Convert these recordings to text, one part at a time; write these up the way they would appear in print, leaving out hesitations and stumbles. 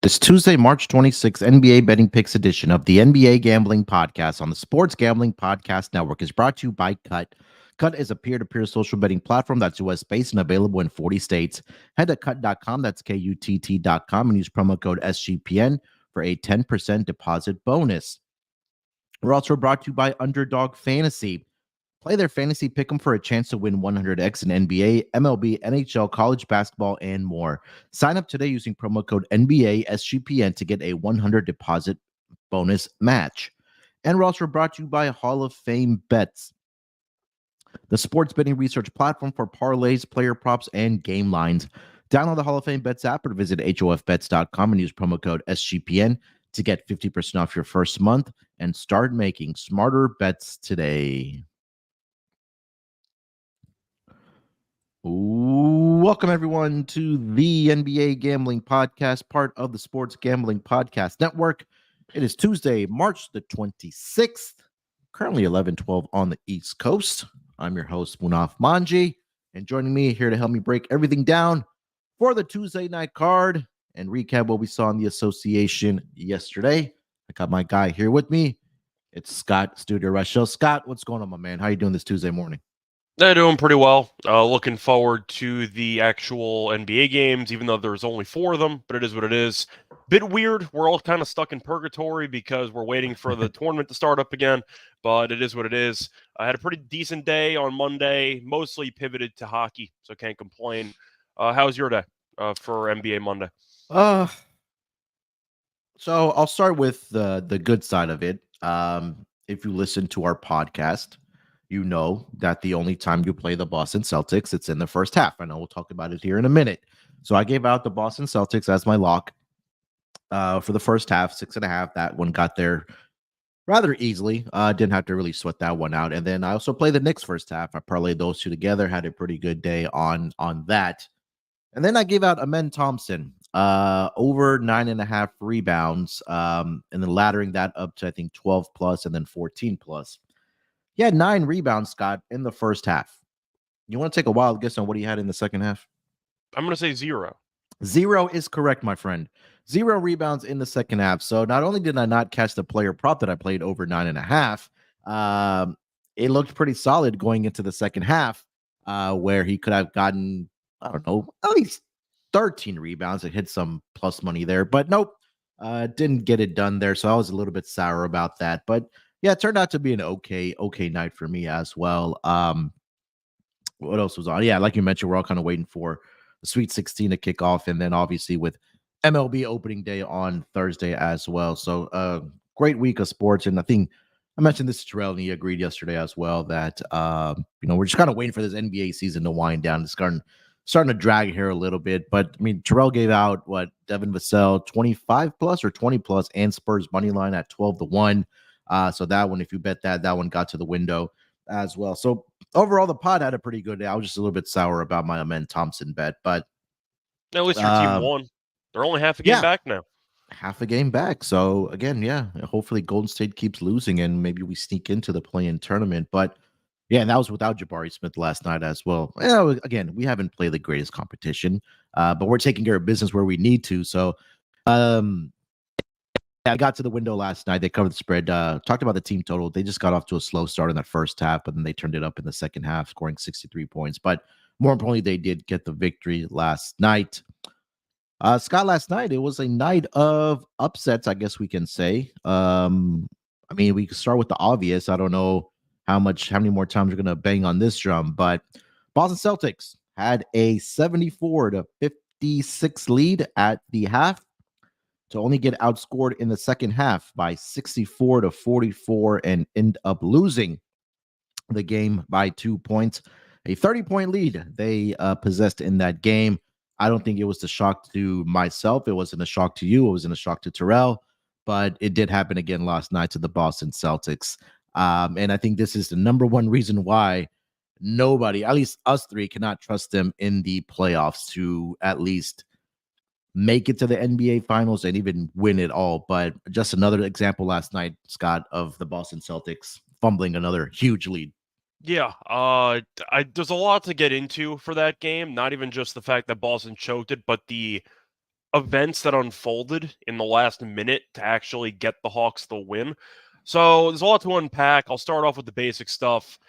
This Tuesday, March 26th, NBA Betting Picks edition of the NBA Gambling Podcast on the Sports Gambling Podcast Network is brought to you by Cut. Cut is a peer-to-peer social betting platform that's US-based and available in 40 states. Head to cut.com, that's KUTT.com, and use promo code SGPN for a 10% deposit bonus. We're also brought to you by Underdog Fantasy. Play their fantasy pick'em for a chance to win 100x in NBA, MLB, NHL, college basketball, and more. Sign up today using promo code NBA SGPN to get a 100 deposit bonus match. And we're also brought to you by Hall of Fame Bets, the sports betting research platform for parlays, player props, and game lines. Download the Hall of Fame Bets app or visit hofbets.com and use promo code SGPN to get 50% off your first month and start making smarter bets today. Welcome, everyone, to the NBA Gambling Podcast, part of the Sports Gambling Podcast Network. It is Tuesday, March the 26th, currently 11:12 on the East Coast. I'm your host, Munaf Manji, and joining me here to help me break everything down for the Tuesday night card and recap what we saw in the association yesterday. I got my guy here with me. It's Scott, Studio Reichel. Scott, what's going on, my man? How you doing this Tuesday morning? They're doing pretty well. Looking forward to the actual NBA games, even though there's only 4 of them, but it is what it is. Bit weird. We're all kind of stuck in purgatory because we're waiting for the tournament to start up again, but it is what it is. I had a pretty decent day on Monday, mostly pivoted to hockey, so can't complain. How's your day for NBA Monday? So I'll start with the good side of it. If you listen to our podcast, you know that the only time you play the Boston Celtics, it's in the first half. I know we'll talk about it here in a minute. So I gave out the Boston Celtics as my lock for the first half, 6.5. That one got there rather easily. Didn't have to really sweat that one out. And then I also played the Knicks first half. I parlayed those two together, had a pretty good day on that. And then I gave out Amen Thompson over 9.5 rebounds, and then laddering that up to, I think, 12 plus and then 14 plus. He had 9 rebounds, Scott, in the first half. You want to take a wild guess on what he had in the second half? I'm going to say 0. 0 is correct, my friend. 0 rebounds in the second half. So not only did I not catch the player prop that I played over 9.5, it looked pretty solid going into the second half, where he could have gotten, I don't know, at least 13 rebounds and hit some plus money there. But nope, didn't get it done there. So I was a little bit sour about that. But yeah, it turned out to be an okay night for me as well. What else was on? Yeah, like you mentioned, we're all kind of waiting for the Sweet 16 to kick off, and then obviously with MLB opening day on Thursday as well. So great week of sports, and I think I mentioned this to Terrell, and he agreed yesterday as well that we're just kind of waiting for this NBA season to wind down. It's starting to drag here a little bit, but I mean, Terrell gave out Devin Vassell 25 plus or 20 plus, and Spurs money line at 12-1. So that one, if you bet that one got to the window as well. So overall, the pod had a pretty good day. I was just a little bit sour about my Amen Thompson bet, but At least your team won. They're only half a game back now. Half a game back. So again, yeah, hopefully Golden State keeps losing and maybe we sneak into the play-in tournament. But yeah, and that was without Jabari Smith last night as well. Again, we haven't played the greatest competition, but we're taking care of business where we need to. So I got to the window last night. They covered the spread. Talked about the team total. They just got off to a slow start in that first half, but then they turned it up in the second half, scoring 63 points. But more importantly, they did get the victory last night. Scott, last night, it was a night of upsets, I guess we can say. I mean, we could start with the obvious. I don't know how many more times we're going to bang on this drum, but Boston Celtics had a 74-56 lead at the half to only get outscored in the second half by 64-44 and end up losing the game by 2 points. A 30-point lead they possessed in that game. I don't think it was a shock to myself. It wasn't a shock to you. It wasn't a shock to Terrell, but it did happen again last night to the Boston Celtics. And I think this is the number one reason why nobody, at least us three, cannot trust them in the playoffs to at least make it to the NBA Finals and even win it all. But just another example last night, Scott, of the Boston Celtics fumbling another huge lead. Yeah, there's a lot to get into for that game. Not even just the fact that Boston choked it, but the events that unfolded in the last minute to actually get the Hawks the win. So there's a lot to unpack. I'll start off with the basic stuff.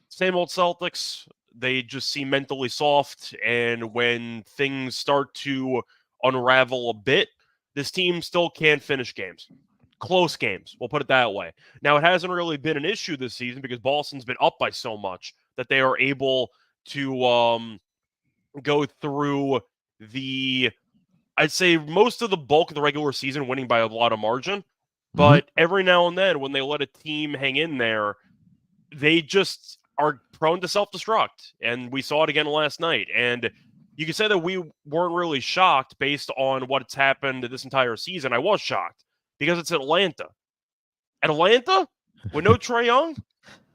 Same old Celtics. They just seem mentally soft, and when things start to unravel a bit, this team still can't finish games. Close games, we'll put it that way. Now, it hasn't really been an issue this season because Boston's been up by so much that they are able to go through I'd say most of the bulk of the regular season winning by a lot of margin. But every now and then, when they let a team hang in there, they just are prone to self-destruct. And we saw it again last night. And you can say that we weren't really shocked based on what's happened this entire season. I was shocked because it's Atlanta. Atlanta with no Trae Young?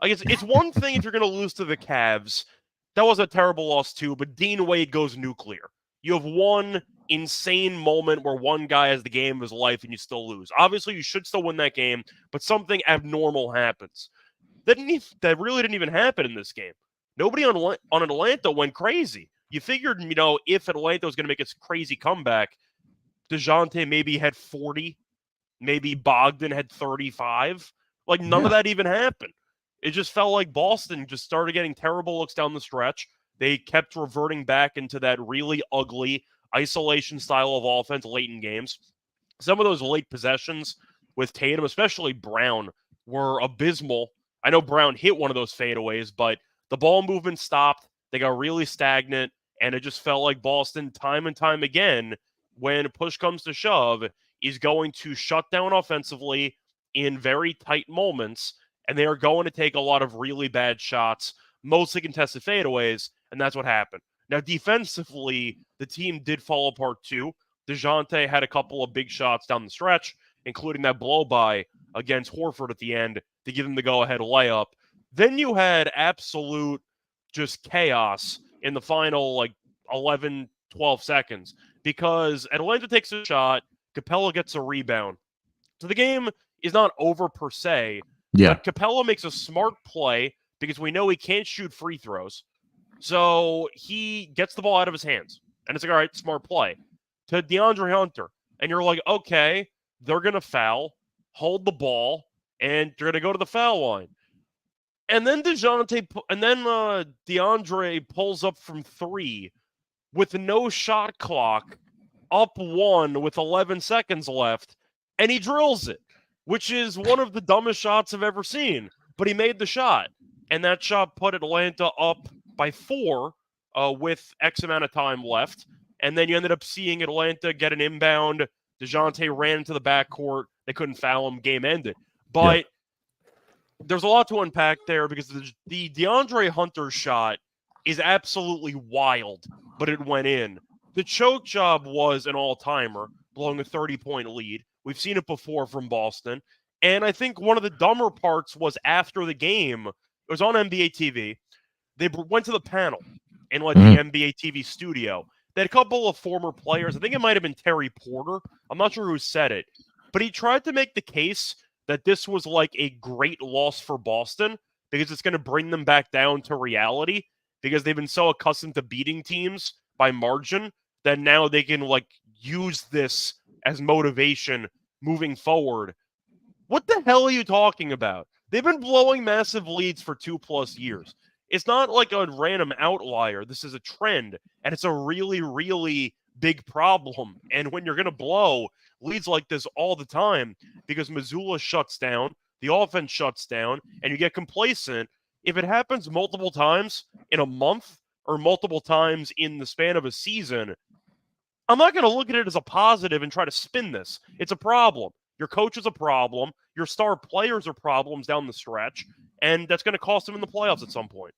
I guess it's one thing if you're going to lose to the Cavs. That was a terrible loss too, but Dean Wade goes nuclear. You have one insane moment where one guy has the game of his life and you still lose. Obviously, you should still win that game, but something abnormal happens. That really didn't even happen in this game. Nobody on Atlanta went crazy. You figured, if Atlanta was going to make a crazy comeback, DeJounte maybe had 40, maybe Bogdan had 35. Like, none of that even happened. It just felt like Boston just started getting terrible looks down the stretch. They kept reverting back into that really ugly isolation style of offense late in games. Some of those late possessions with Tatum, especially Brown, were abysmal. I know Brown hit one of those fadeaways, but the ball movement stopped. They got really stagnant, and it just felt like Boston, time and time again, when push comes to shove, is going to shut down offensively in very tight moments, and they are going to take a lot of really bad shots, mostly contested fadeaways, and that's what happened. Now, defensively, the team did fall apart too. DeJounte had a couple of big shots down the stretch, including that blow-by against Horford at the end to give him the go-ahead layup. Then you had absolute just chaos in the final, 11, 12 seconds because Atlanta takes a shot, Capella gets a rebound. So the game is not over per se, but Capella makes a smart play because we know he can't shoot free throws. So he gets the ball out of his hands. And it's like, all right, smart play. To DeAndre Hunter. And you're like, okay, they're going to foul, hold the ball, and they're going to go to the foul line. And then DeJounte, DeAndre pulls up from 3 with no shot clock, up 1 with 11 seconds left, and he drills it, which is one of the dumbest shots I've ever seen. But he made the shot, and that shot put Atlanta up by 4 with X amount of time left. And then you ended up seeing Atlanta get an inbound. DeJounte ran into the backcourt. They couldn't foul him. Game ended. But there's a lot to unpack there because the DeAndre Hunter shot is absolutely wild, but it went in. The choke job was an all-timer, blowing a 30-point lead. We've seen it before from Boston. And I think one of the dumber parts was after the game. It was on NBA TV. They went to the panel in the NBA TV studio. They had a couple of former players. I think it might have been Terry Porter. I'm not sure who said it. But he tried to make the case that this was like a great loss for Boston because it's going to bring them back down to reality because they've been so accustomed to beating teams by margin that now they can use this as motivation moving forward. What the hell are you talking about? They've been blowing massive leads for 2+ years. It's not like a random outlier. This is a trend, and it's a really, really big problem. And when you're going to blow leads like this all the time because Missoula shuts down, the offense shuts down, and you get complacent, if it happens multiple times in a month or multiple times in the span of a season, I'm not going to look at it as a positive and try to spin this. It's a problem. Your coach is a problem. Your star players are problems down the stretch, and that's going to cost them in the playoffs at some point.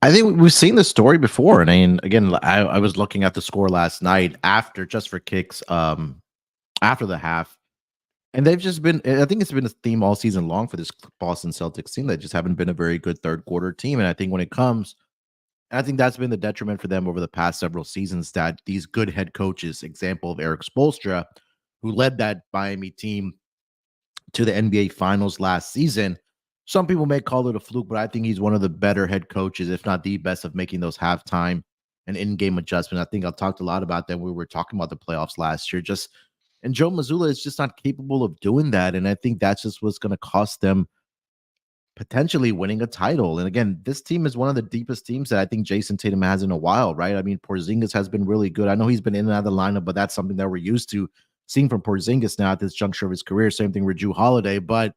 I think we've seen this story before. And I mean, again, I was looking at the score last night after Just for Kicks, after the half. And they've just been, I think it's been a theme all season long for this Boston Celtics team. They just haven't been a very good third quarter team. And I think when it comes, I think that's been the detriment for them over the past several seasons, that these good head coaches, example of Eric Spoelstra, who led that Miami team to the NBA Finals last season. Some people may call it a fluke, but I think he's one of the better head coaches, if not the best, of making those halftime an in-game adjustment. I think I talked a lot about that when we were talking about the playoffs last year. And Joe Mazzulla is just not capable of doing that. And I think that's just what's going to cost them potentially winning a title. And again, this team is one of the deepest teams that I think Jason Tatum has in a while, right? I mean, Porzingis has been really good. I know he's been in and out of the lineup, but that's something that we're used to seeing from Porzingis now at this juncture of his career. Same thing with Drew Holiday. But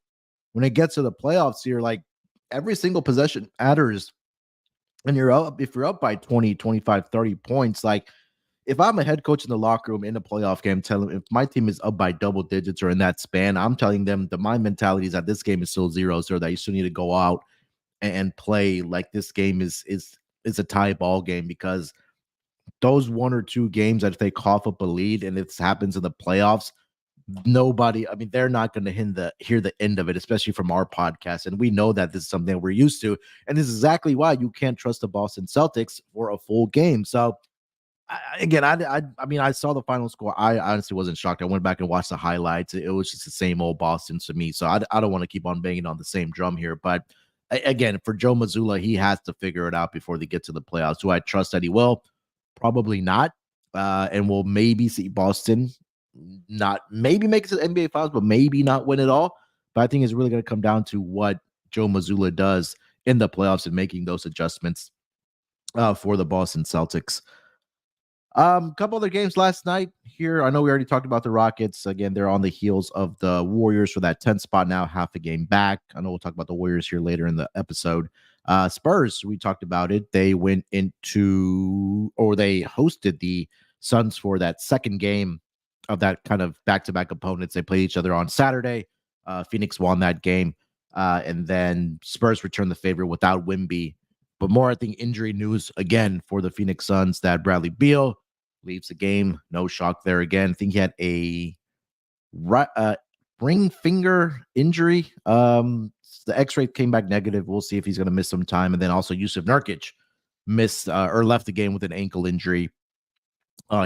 when it gets to the playoffs here, like every single possession matters. And if you're up by 20, 25, 30 points, like if I'm a head coach in the locker room in a playoff game, telling if my team is up by double digits or in that span, I'm telling them that my mentality is that this game is still 0-0, that you still need to go out and play like this game is a tie ball game, because those one or two games that if they cough up a lead and it happens in the playoffs, nobody, I mean, they're not going to hear the end of it, especially from our podcast. And we know that this is something we're used to. And this is exactly why you can't trust the Boston Celtics for a full game. So I mean, I saw the final score. I honestly wasn't shocked. I went back and watched the highlights. It was just the same old Boston to me. So I don't want to keep on banging on the same drum here. But again, for Joe Mazzulla, he has to figure it out before they get to the playoffs. Do I trust that he will? Probably not. And we'll maybe see Boston not maybe make it to the NBA Finals, but maybe not win it all. But I think it's really going to come down to what Joe Mazzulla does in the playoffs and making those adjustments for the Boston Celtics. Couple other games last night here. I know we already talked about the Rockets. Again, they're on the heels of the Warriors for that 10th spot now, half a game back. I know we'll talk about the Warriors here later in the episode. Spurs, we talked about it. They they hosted the Suns for that second game of that kind of back-to-back opponents. They played each other on Saturday. Phoenix won that game. And then Spurs returned the favor without Wemby. But more, I think, injury news again for the Phoenix Suns, that Bradley Beal leaves the game. No shock there again. I think he had a ring finger injury. The X-ray came back negative. We'll see if he's going to miss some time. And then also Yusuf Nurkic missed or left the game with an ankle injury.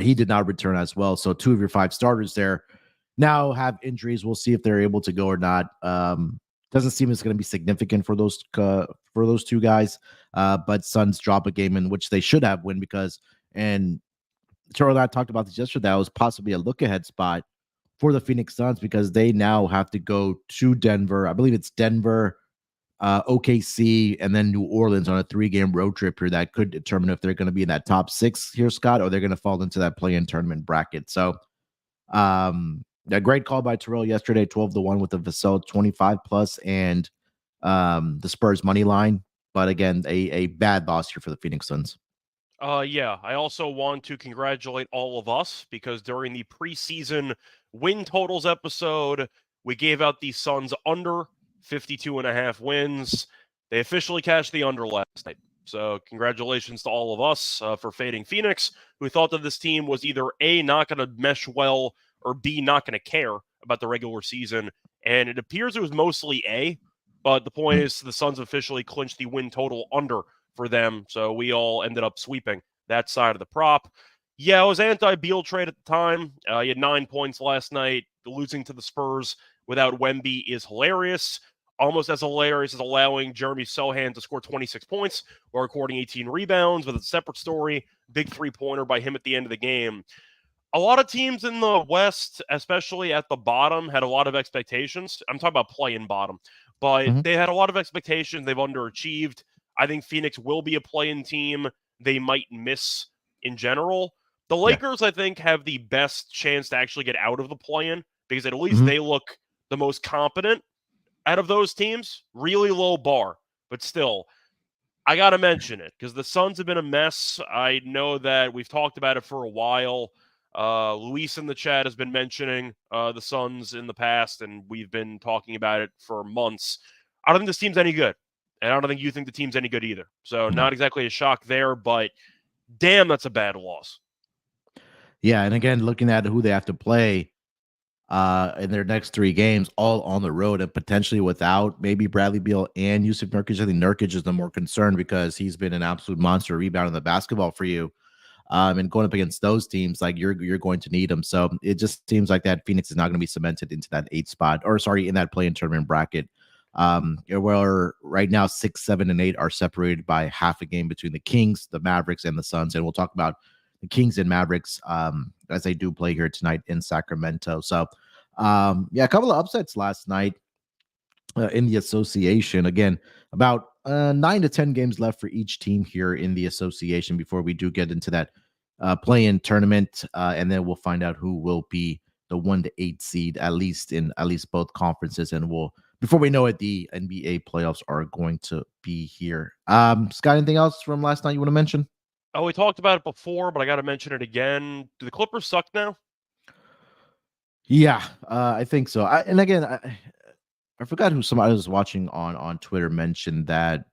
He did not return as well. So 2 of your 5 starters there now have injuries. We'll see if they're able to go or not. Doesn't seem it's going to be significant for those 2 guys. But Suns drop a game in which they should have win, because, and Terrell and I talked about this yesterday, that was possibly a look-ahead spot for the Phoenix Suns, because they now have to go to Denver. I believe it's Denver, OKC, and then New Orleans on a 3-game road trip here that could determine if they're going to be in that top 6 here, Scott, or they're going to fall into that play-in tournament bracket. So a great call by Terrell yesterday, 12-1 with the Vassell 25+, and the Spurs money line. But again, a bad loss here for the Phoenix Suns. Yeah, I also want to congratulate all of us, because during the preseason win totals episode, we gave out the Suns under 52.5 wins. They officially cashed the under last night. So congratulations to all of us for fading Phoenix, who thought that this team was either A, not going to mesh well, or B, not going to care about the regular season. And it appears it was mostly A, but the point is the Suns officially clinched the win total under for them. So we all ended up sweeping that side of the prop. Yeah, I was anti-Beal trade at the time. He had 9 points last night. Losing to the Spurs without Wemby is hilarious. Almost as hilarious as allowing Jeremy Sohan to score 26 points while recording 18 rebounds, with a separate story. Big 3-pointer by him at the end of the game. A lot of teams in the West, especially at the bottom, had a lot of expectations. I'm talking about play-in bottom. But they had a lot of expectations. They've underachieved. I think Phoenix will be a play-in team. They might miss in general. The Lakers, I think, have the best chance to actually get out of the play-in, because at least they look the most competent out of those teams. Really low bar, but still, I got to mention it because the Suns have been a mess. I know that we've talked about it for a while. Luis in the chat has been mentioning the Suns in the past, and we've been talking about it for months. I don't think this team's any good, and I don't think you think the team's any good either. So not exactly a shock there, but damn, that's a bad loss. Yeah, and again, looking at who they have to play in their next 3 games, all on the road, and potentially without maybe Bradley Beal and Yusuf Nurkic. I think Nurkic is the more concerned, because he's been an absolute monster rebounding the basketball for you. And going up against those teams, like you're going to need them. So it just seems like that Phoenix is not going to be cemented into that 8th spot, or sorry, in that play-in tournament bracket. Where right now 6, 7, and 8 are separated by half a game between the Kings, the Mavericks, and the Suns. And we'll talk about the Kings and Mavericks as they do play here tonight in Sacramento. So, a couple of upsets last night in the association. Again, about 9 to 10 games left for each team here in the association before we do get into that play-in tournament, and then we'll find out who will be the 1 to 8 seed at least both conferences, and before we know it, the NBA playoffs are going to be here. Scott, anything else from last night you want to mention? Oh, we talked about it before, but I got to mention it again. Do the Clippers suck now? Yeah, I think so. I forgot who somebody was watching on Twitter mentioned that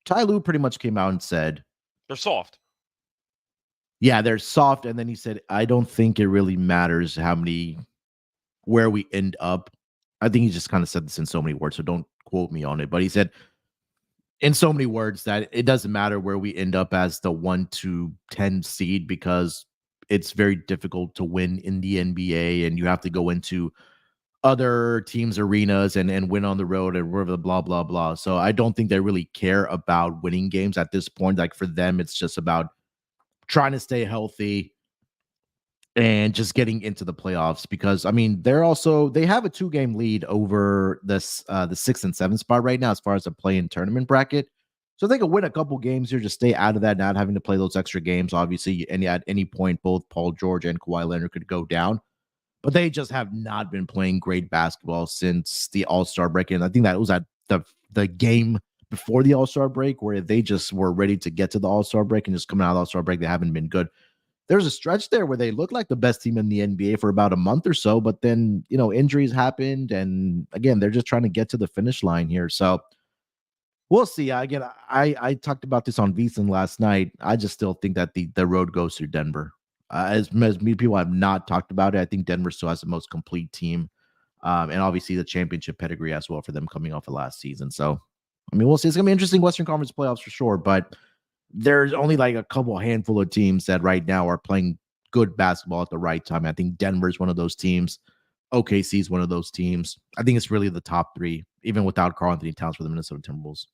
Ty Lue pretty much came out and said they're soft. Yeah, they're soft. And then he said, I don't think it really matters where we end up. I think he just kind of said this in so many words, so don't quote me on it. But he said in so many words that it doesn't matter where we end up as the 1 to 10 seed because it's very difficult to win in the NBA and you have to go into other teams' arenas and win on the road and blah, blah, blah. So I don't think they really care about winning games at this point. Like for them, it's just about trying to stay healthy and just getting into the playoffs because I mean they have a 2-game lead over this the 6 and 7 spot right now as far as the play-in tournament bracket. So they could win a couple games here, just stay out of that, not having to play those extra games. Obviously, at any point, both Paul George and Kawhi Leonard could go down, but they just have not been playing great basketball since the All-Star break. And I think that was at the game before the All-Star break where they just were ready to get to the All-Star break, and just coming out of the All-Star break, they haven't been good. There's a stretch there where they looked like the best team in the NBA for about a month or so, but then, injuries happened. And again, they're just trying to get to the finish line here. So we'll see. Again, I talked about this on VSiN last night. I just still think that the road goes through Denver. As many people have not talked about it, I think Denver still has the most complete team. And obviously the championship pedigree as well for them coming off of last season. So, I mean, we'll see. It's going to be interesting Western Conference playoffs for sure, but there's only like a handful of teams that right now are playing good basketball at the right time. I think Denver's one of those teams. OKC is one of those teams. I think it's really the top 3, even without Karl-Anthony Towns for the Minnesota Timberwolves.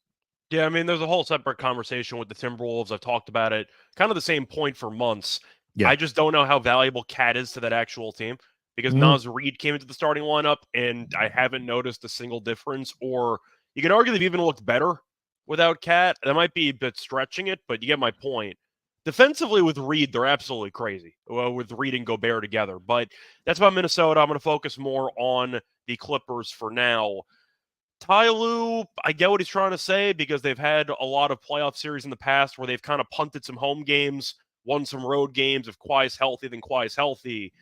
Yeah, I mean, there's a whole separate conversation with the Timberwolves. I've talked about it, kind of the same point for months. Yeah. I just don't know how valuable Cat is to that actual team because Naz Reid came into the starting lineup, and I haven't noticed a single difference. Or you can argue they've even looked better without Cat. That might be a bit stretching it, but you get my point. Defensively with Reid, they're absolutely crazy with Reid and Gobert together. But that's about Minnesota. I'm going to focus more on the Clippers for now. Ty Lue, I get what he's trying to say because they've had a lot of playoff series in the past where they've kind of punted some home games, won some road games. If Kawhi's healthy, then Kawhi's healthy.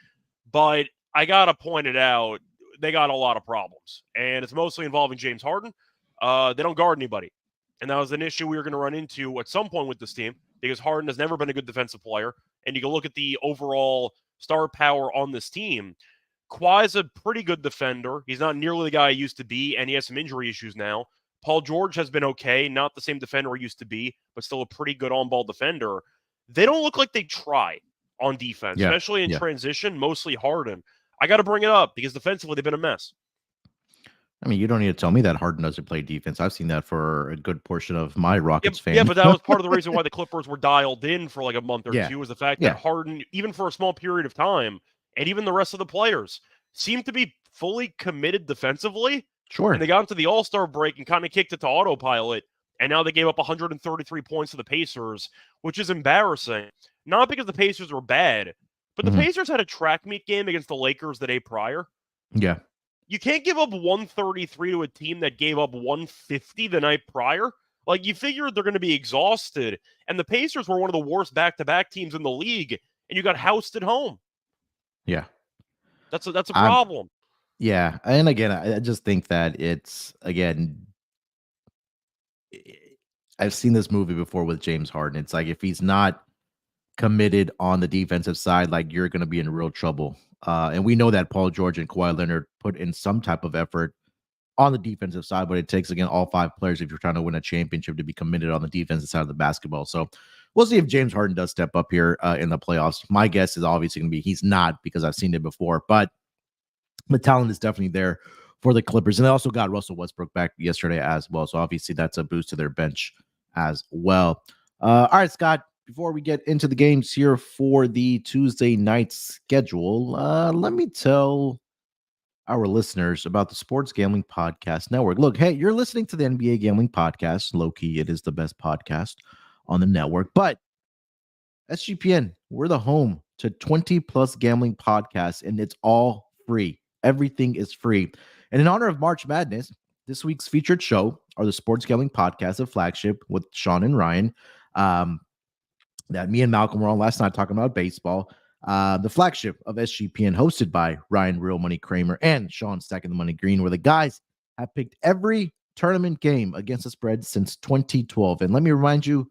But I got to point it out, they got a lot of problems. And it's mostly involving James Harden. They don't guard anybody. And that was an issue we were going to run into at some point with this team because Harden has never been a good defensive player. And you can look at the overall star power on this team. Kawhi's a pretty good defender. He's not nearly the guy he used to be, and he has some injury issues now. Paul George has been okay, not the same defender he used to be, but still a pretty good on-ball defender. They don't look like they try on defense, especially in transition, mostly Harden. I got to bring it up because defensively they've been a mess. I mean, you don't need to tell me that Harden doesn't play defense. I've seen that for a good portion of my Rockets fans. Yeah, but that was part of the reason why the Clippers were dialed in for like a month or two, was the fact that Harden, even for a small period of time, and even the rest of the players, seemed to be fully committed defensively. Sure. And they got into the All-Star break and kind of kicked it to autopilot, and now they gave up 133 points to the Pacers, which is embarrassing. Not because the Pacers were bad, but the Pacers had a track meet game against the Lakers the day prior. Yeah. You can't give up 133 to a team that gave up 150 the night prior. Like, you figure they're going to be exhausted. And the Pacers were one of the worst back-to-back teams in the league, and you got housed at home. Yeah. That's a problem. Yeah. And again, I just think that it's, again, I've seen this movie before with James Harden. It's like if he's not committed on the defensive side, like you're going to be in real trouble. And we know that Paul George and Kawhi Leonard put in some type of effort on the defensive side, but it takes, again, all 5 players if you're trying to win a championship to be committed on the defensive side of the basketball. So we'll see if James Harden does step up here in the playoffs. My guess is obviously going to be he's not because I've seen it before, but the talent is definitely there for the Clippers. And they also got Russell Westbrook back yesterday as well. So obviously that's a boost to their bench as well. All right, Scott, before we get into the games here for the Tuesday night schedule, let me tell our listeners about the Sports Gambling Podcast Network. Look, hey, you're listening to the NBA Gambling Podcast. Low key, it is the best podcast on the network. But SGPN, we're the home to 20 plus gambling podcasts, and it's all free. Everything is free. And in honor of March Madness, this week's featured show are the Sports Gambling Podcast, a flagship with Sean and Ryan. That me and Malcolm were on last night talking about baseball. The flagship of SGPN, hosted by Ryan Real Money Kramer and Sean Stacking the Money Green, where the guys have picked every tournament game against the spread since 2012. And let me remind you,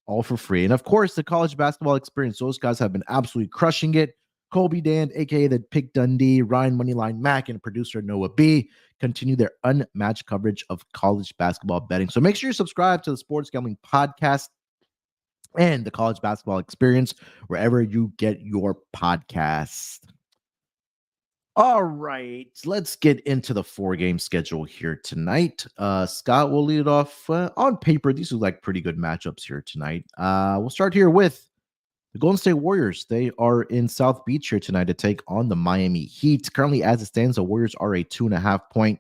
all for free. And of course, the college basketball experience. Those guys have been absolutely crushing it. Colby Dan, aka the Pick Dundee, Ryan Moneyline Mac, and producer Noah B continue their unmatched coverage of college basketball betting. So make sure you subscribe to the Sports Gambling Podcast and the college basketball experience wherever you get your podcast. All right, let's get into the 4-game schedule here tonight. Scott will lead it off. On paper, these are like pretty good matchups here tonight. We'll start here with the Golden State Warriors. They are in South Beach here tonight to take on the Miami Heat. Currently, as it stands, the Warriors are a 2.5-point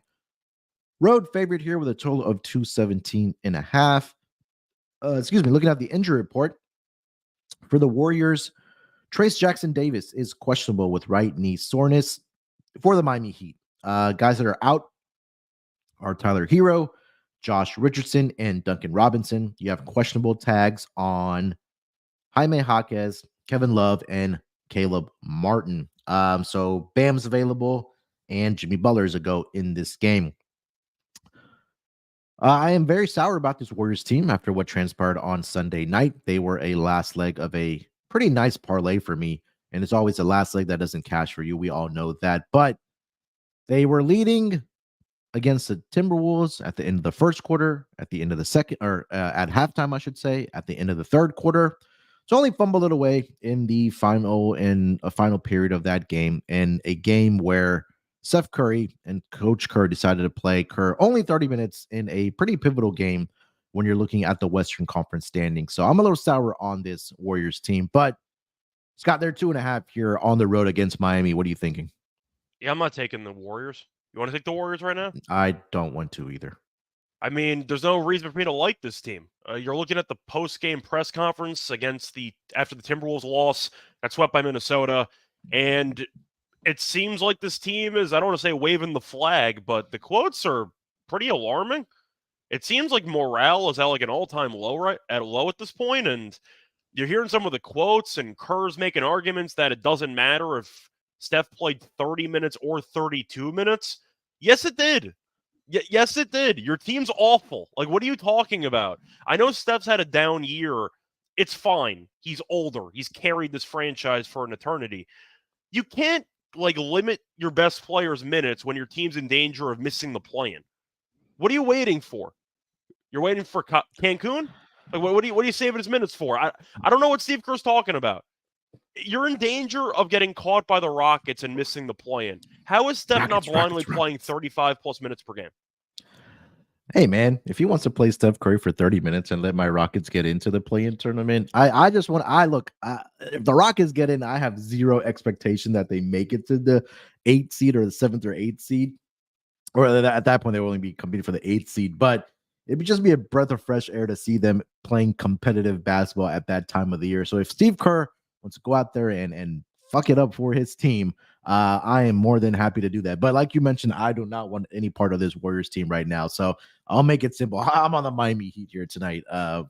road favorite here with a total of 217.5. Looking at the injury report for the Warriors, Trace Jackson Davis is questionable with right knee soreness for the Miami Heat. Guys that are out are Tyler Hero, Josh Richardson, and Duncan Robinson. You have questionable tags on Jaime Jaquez, Kevin Love, and Caleb Martin. So Bam's available, and Jimmy Butler is a go in this game. I am very sour about this Warriors team after what transpired on Sunday night. They were a last leg of a pretty nice parlay for me, and it's always the last leg that doesn't cash for you. We all know that. But they were leading against the Timberwolves at the end of the first quarter, at the end of the second, or at halftime, I should say, at the end of the third quarter. So only fumbled it away in the final period of that game, in a game where Steph Curry and Coach Kerr decided to play Kerr only 30 minutes in a pretty pivotal game when you're looking at the Western Conference standings. So I'm a little sour on this Warriors team, but Scott, they're 2.5 here on the road against Miami. What are you thinking? Yeah, I'm not taking the Warriors. You want to take the Warriors right now? I don't want to either. I mean, there's no reason for me to like this team. You're looking at the post-game press conference after the Timberwolves loss, got swept by Minnesota, and it seems like this team is, I don't want to say waving the flag, but the quotes are pretty alarming. It seems like morale is at like an all-time low at this point, and you're hearing some of the quotes, and Kerr's making arguments that it doesn't matter if Steph played 30 minutes or 32 minutes. Yes, it did. Yes, it did. Your team's awful. Like, what are you talking about? I know Steph's had a down year. It's fine. He's older. He's carried this franchise for an eternity. You can't, limit your best player's minutes when your team's in danger of missing the play-in. What are you waiting for? You're waiting for Cancun? Like, what are you saving his minutes for? I don't know what Steve Kerr's talking about. You're in danger of getting caught by the Rockets and missing the play-in. How is Steph not blindly playing 35-plus minutes per game? Hey, man, if he wants to play Steph Curry for 30 minutes and let my Rockets get into the play-in tournament, if the Rockets get in, I have zero expectation that they make it to the 8th seed or the 7th or 8th seed. Or at that point, they will only be competing for the 8th seed. But it would just be a breath of fresh air to see them playing competitive basketball at that time of the year. So if Steve Kerr wants to go out there and fuck it up for his team, I am more than happy to do that. But like you mentioned, I do not want any part of this Warriors team right now. So I'll make it simple. I'm on the Miami Heat here tonight,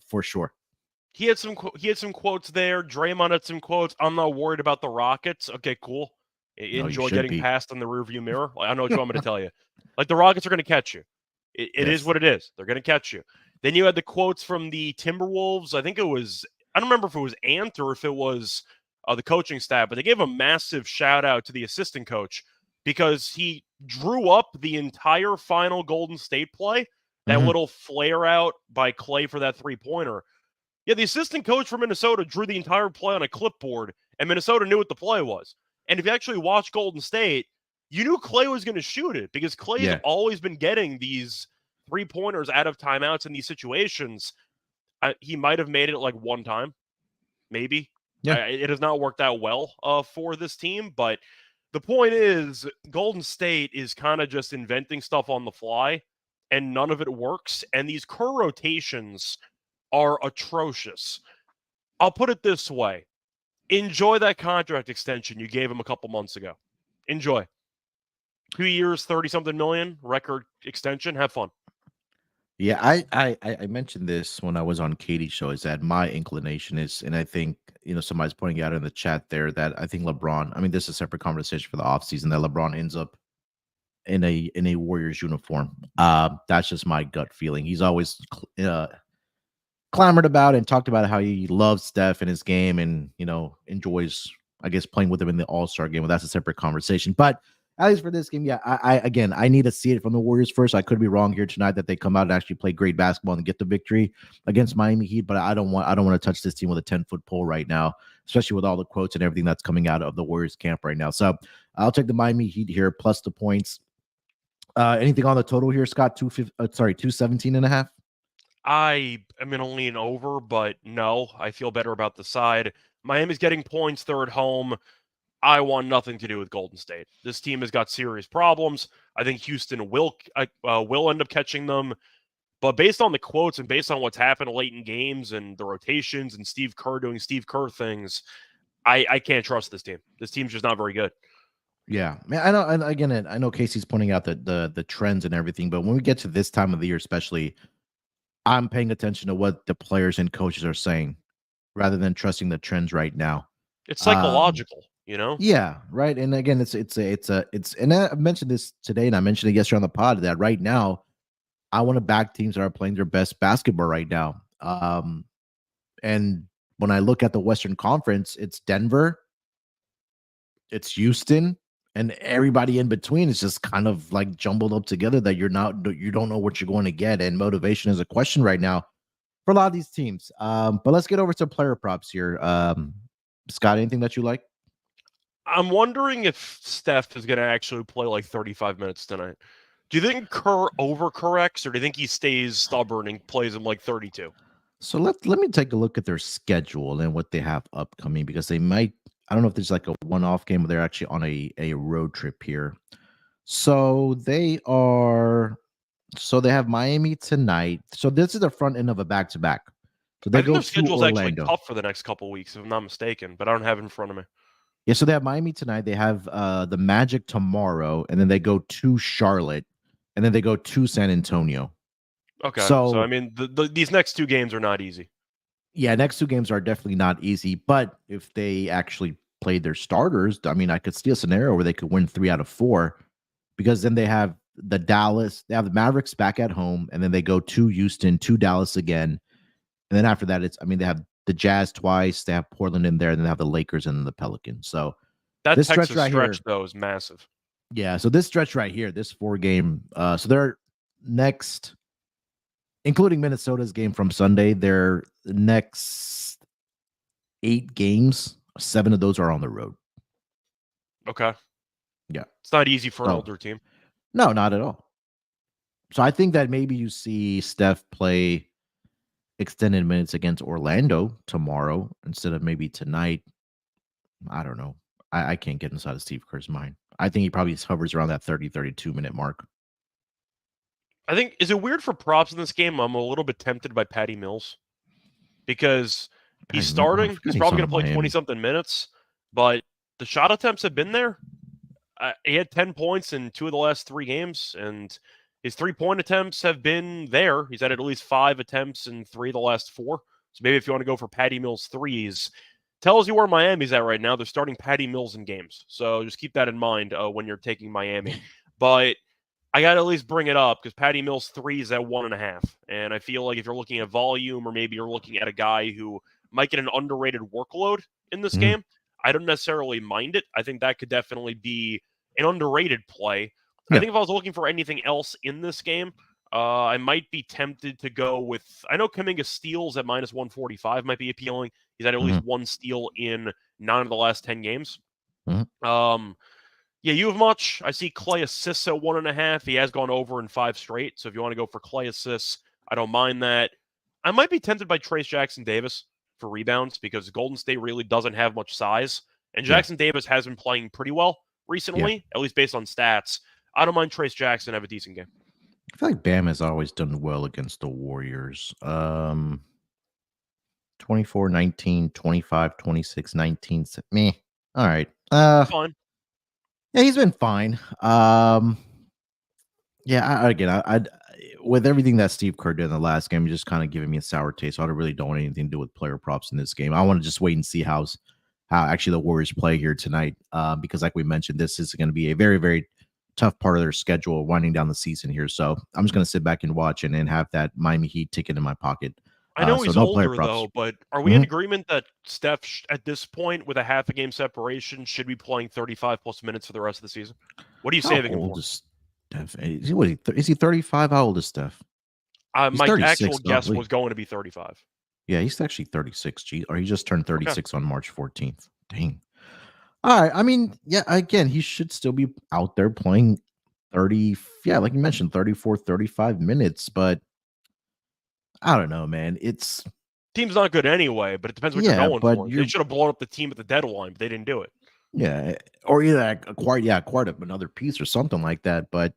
for sure. He had some quotes there. Draymond had some quotes. I'm not worried about the Rockets. Okay, cool. Enjoy getting passed in the rearview mirror. I don't know what you want me to tell you. Like, the Rockets are going to catch you. It is what it is. They're going to catch you. Then you had the quotes from the Timberwolves. I think it was, I don't remember if it was Ant or if it was the coaching staff, but they gave a massive shout out to the assistant coach because he drew up the entire final Golden State play, that little flare out by Clay for that 3-pointer. Yeah, the assistant coach for Minnesota drew the entire play on a clipboard, and Minnesota knew what the play was. And if you actually watch Golden State, you knew Klay was going to shoot it because Klay's Yeah. always been getting these 3-pointers out of timeouts in these situations. He might have made it like one time, maybe. Yeah. It has not worked out well for this team, but the point is Golden State is kind of just inventing stuff on the fly, and none of it works, and these Kerr rotations are atrocious. I'll put it this way. Enjoy that contract extension you gave him a couple months ago. Enjoy. 2 years, 30-something million, record extension. Have fun. Yeah, I mentioned this when I was on Katie's show, is that my inclination is, and I think, somebody's pointing out in the chat there that I think LeBron, I mean, this is a separate conversation for the offseason, that LeBron ends up in a Warriors uniform. That's just my gut feeling. He's always clamored about and talked about how he loves Steph in his game and, enjoys, I guess, playing with him in the All-Star game. Well, that's a separate conversation. But at least for this game, yeah, I need to see it from the Warriors first. I could be wrong here tonight that they come out and actually play great basketball and get the victory against Miami Heat. But I don't want to touch this team with a 10-foot pole right now, especially with all the quotes and everything that's coming out of the Warriors camp right now. So I'll take the Miami Heat here plus the points. Anything on the total here, Scott? 217.5. I am going to lean over, but no, I feel better about the side. Miami's getting points. They're at home. I want nothing to do with Golden State. This team has got serious problems. I think Houston will end up catching them. But based on the quotes and based on what's happened late in games and the rotations and Steve Kerr doing Steve Kerr things, I can't trust this team. This team's just not very good. Yeah, man, I know. And again, I know Casey's pointing out the trends and everything, but when we get to this time of the year, especially, I'm paying attention to what the players and coaches are saying rather than trusting the trends right now. It's psychological, Yeah, right. And again, it's and I mentioned this today, and I mentioned it yesterday on the pod that right now I want to back teams that are playing their best basketball right now. And when I look at the Western Conference, it's Denver, it's Houston, and everybody in between is just kind of like jumbled up together that you don't know what you're going to get, and motivation is a question right now for a lot of these teams. But let's get over to player props here. Scott, anything that you like? I'm wondering if Steph is going to actually play like 35 minutes tonight. Do you think Kerr overcorrects, or do you think he stays stubborn and plays him like 32? So let me take a look at their schedule and what they have upcoming, because they might, I don't know if there's like a one-off game, but they're actually on a road trip here. So they have Miami tonight. So this is the front end of a back-to-back. So they I think go their to schedule's Orlando. actually tough for the next couple weeks, if I'm not mistaken, but I don't have it in front of me. Yeah, so they have Miami tonight. They have the Magic tomorrow, and then they go to Charlotte, and then they go to San Antonio. Okay, so I mean, these next two games are not easy. Yeah, next two games are definitely not easy, but if they actually played their starters, I mean, I could see a scenario where they could win 3 out of 4, because then they have the Mavericks back at home, and then they go to Houston, to Dallas again, and then after that, they have the Jazz twice, they have Portland in there, and then they have the Lakers and the Pelicans. So that this Texas stretch here, though, is massive. Yeah, so this stretch right here, this 4-game, so their next, including Minnesota's game from Sunday, their next 8 games, 7 of those are on the road. Okay. Yeah. It's not easy for an older team. No, not at all. So I think that maybe you see Steph play extended minutes against Orlando tomorrow instead of maybe tonight. I don't know. I can't get inside of Steve Kerr's mind. I think he probably hovers around that 30, 32-minute mark. I think, is it weird for props in this game? I'm a little bit tempted by Patty Mills because he's starting. He's probably going to play 20-something minutes, but the shot attempts have been there. He had 10 points in 2 of the last 3 games, and his 3-point attempts have been there. He's had at least 5 attempts in 3 of the last 4. So maybe if you want to go for Patty Mills threes, tells you where Miami's at right now. They're starting Patty Mills in games. So just keep that in mind when you're taking Miami. But I got to at least bring it up because Patty Mills 3 is at 1.5. And I feel like if you're looking at volume, or maybe you're looking at a guy who might get an underrated workload in this game, I don't necessarily mind it. I think that could definitely be an underrated play. Yeah. I think if I was looking for anything else in this game, I might be tempted to go with, I know Kuminga steals at minus 145 might be appealing. He's had at least 1 steal in 9 of the last 10 games. Yeah, you have much. I see Clay assists at 1.5. He has gone over in 5 straight. So if you want to go for Clay assists, I don't mind that. I might be tempted by Trace Jackson Davis for rebounds because Golden State really doesn't have much size. And Yeah, Jackson Davis has been playing pretty well yeah. recently, at least based on stats. I don't mind Trace Jackson have a decent game. I feel like Bam has always done well against the Warriors. 24, 19, 25, 26, 19. Meh. All right. Fine. Yeah, he's been fine. Yeah, with everything that Steve Kerr did in the last game, just kind of giving me a sour taste. I really don't want anything to do with player props in this game. I want to just wait and see how actually the Warriors play here tonight. Because like we mentioned, this is going to be a very, very tough part of their schedule winding down the season here. So I'm just going to sit back and watch and then have that Miami Heat ticket in my pocket. I know So he's no player older, props. though, but are we in agreement that Steph, at this point, with a half a game separation, should be playing 35-plus minutes for the rest of the season? What are you saving him for? Is Steph? Is he 35? How old is Steph? He's My 36. actual guess was going to be 35. Yeah, he's actually 36. Or he just turned 36 Okay. on March 14th. Dang. All right. I mean, yeah, again, he should still be out there playing 30. Yeah, like you mentioned, 34, 35 minutes. But I don't know, man. Team's not good anyway, but it depends what you're Yeah, going but for. They should have blown up the team at the deadline, but they didn't do it. yeah, or either acquired another piece or something like that. But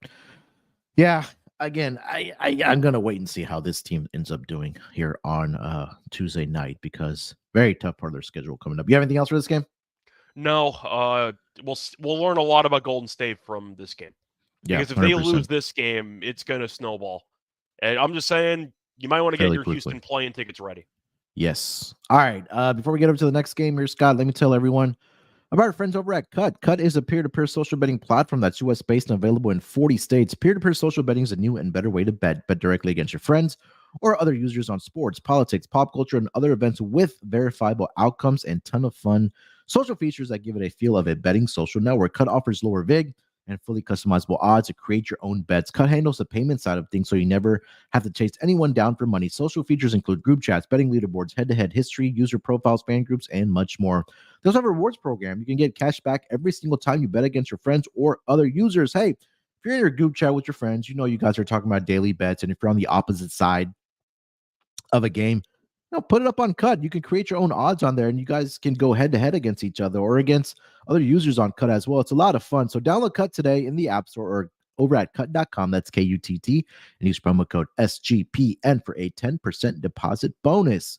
yeah, again, I'm gonna wait and see how this team ends up doing here on Tuesday night because very tough part of their schedule coming up. You have anything else for this game? No, we'll learn a lot about Golden State from this game. Yeah, Because if they 100%. lose this game, it's going to snowball. And I'm just saying, you might want to get Fairly your quickly. Houston play-in tickets ready. Yes. All right. Before we get over to the next game here, Scott, let me tell everyone about our friends over at Cut. Cut is a peer-to-peer social betting platform that's US-based and available in 40 states. Peer-to-peer social betting is a new and better way to bet directly against your friends or other users on sports, politics, pop culture, and other events with verifiable outcomes and ton of fun social features that give it a feel of a betting social network. Cut offers lower VIG and fully customizable odds to create your own bets. Cut handles the payment side of things so you never have to chase anyone down for money. Social features include group chats, betting leaderboards, head-to-head history, user profiles, fan groups, and much more. They also have a rewards program. You can get cash back every single time you bet against your friends or other users. Hey, if you're in your group chat with your friends, you know you guys are talking about daily bets, and if you're on the opposite side of a game, put it up on Cut. You can create your own odds on there, and you guys can go head-to-head against each other or against other users on Cut as well. It's a lot of fun. So download Cut today in the App Store or over at cut.com. That's KUTT. And use promo code SGPN for a 10% deposit bonus.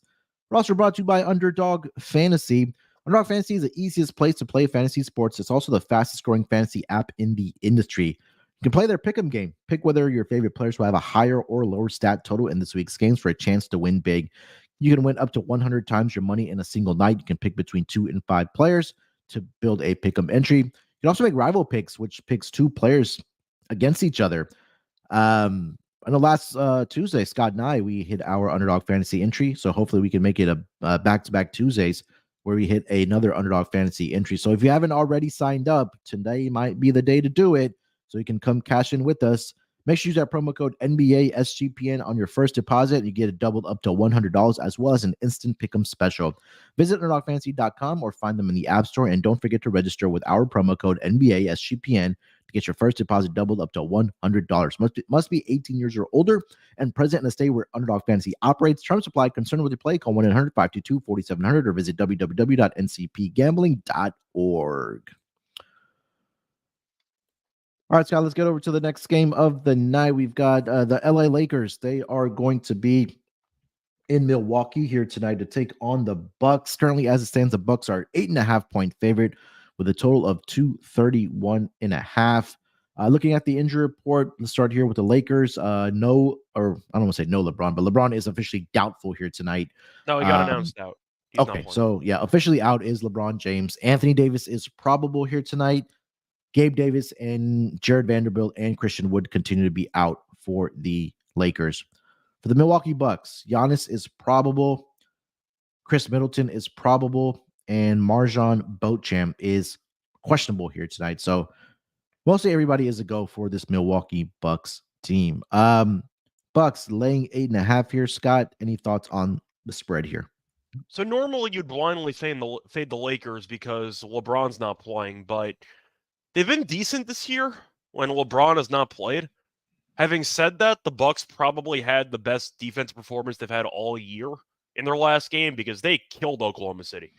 We're also brought to you by Underdog Fantasy. Underdog Fantasy is the easiest place to play fantasy sports. It's also the fastest growing fantasy app in the industry. You can play their pick'em game. Pick whether your favorite players will have a higher or lower stat total in this week's games for a chance to win big. You can win up to 100 times your money in a single night. You can pick between 2 and 5 players to build a pick'em entry. You can also make rival picks, which picks 2 players against each other. On the last Tuesday, Scott and I, we hit our Underdog Fantasy entry. So hopefully we can make it a back-to-back Tuesdays where we hit another Underdog Fantasy entry. So if you haven't already signed up, today might be the day to do it. So you can come cash in with us. Make sure you use that promo code NBA SGPN on your first deposit. You get it doubled up to $100 as well as an instant pick'em special. Visit UnderdogFantasy.com or find them in the App Store. And don't forget to register with our promo code NBA SGPN to get your first deposit doubled up to $100. Must be 18 years or older and present in a state where Underdog Fantasy operates. Terms apply. Concerned with your play, call 1-800-522-4700 or visit www.ncpgambling.org. All right, Scott, let's get over to the next game of the night. We've got the LA Lakers. They are going to be in Milwaukee here tonight to take on the Bucks. Currently, as it stands, the Bucks are 8.5-point favorite with a total of 231.5. Looking at the injury report, let's start here with the Lakers. I don't want to say no LeBron, but LeBron is officially doubtful here tonight. No, he got announced out. He's okay, so yeah, officially out is LeBron James. Anthony Davis is probable here tonight. Gabe Davis and Jared Vanderbilt and Christian Wood continue to be out for the Lakers. For the Milwaukee Bucks, Giannis is probable. Chris Middleton is probable. And Marjon Beauchamp is questionable here tonight. So mostly everybody is a go for this Milwaukee Bucks team. Bucks laying 8.5 here. Scott, any thoughts on the spread here? So normally you'd blindly fade the Lakers because LeBron's not playing, but They've been decent this year when LeBron has not played. Having said that, the Bucks probably had the best defensive performance they've had all year in their last game because they killed Oklahoma City.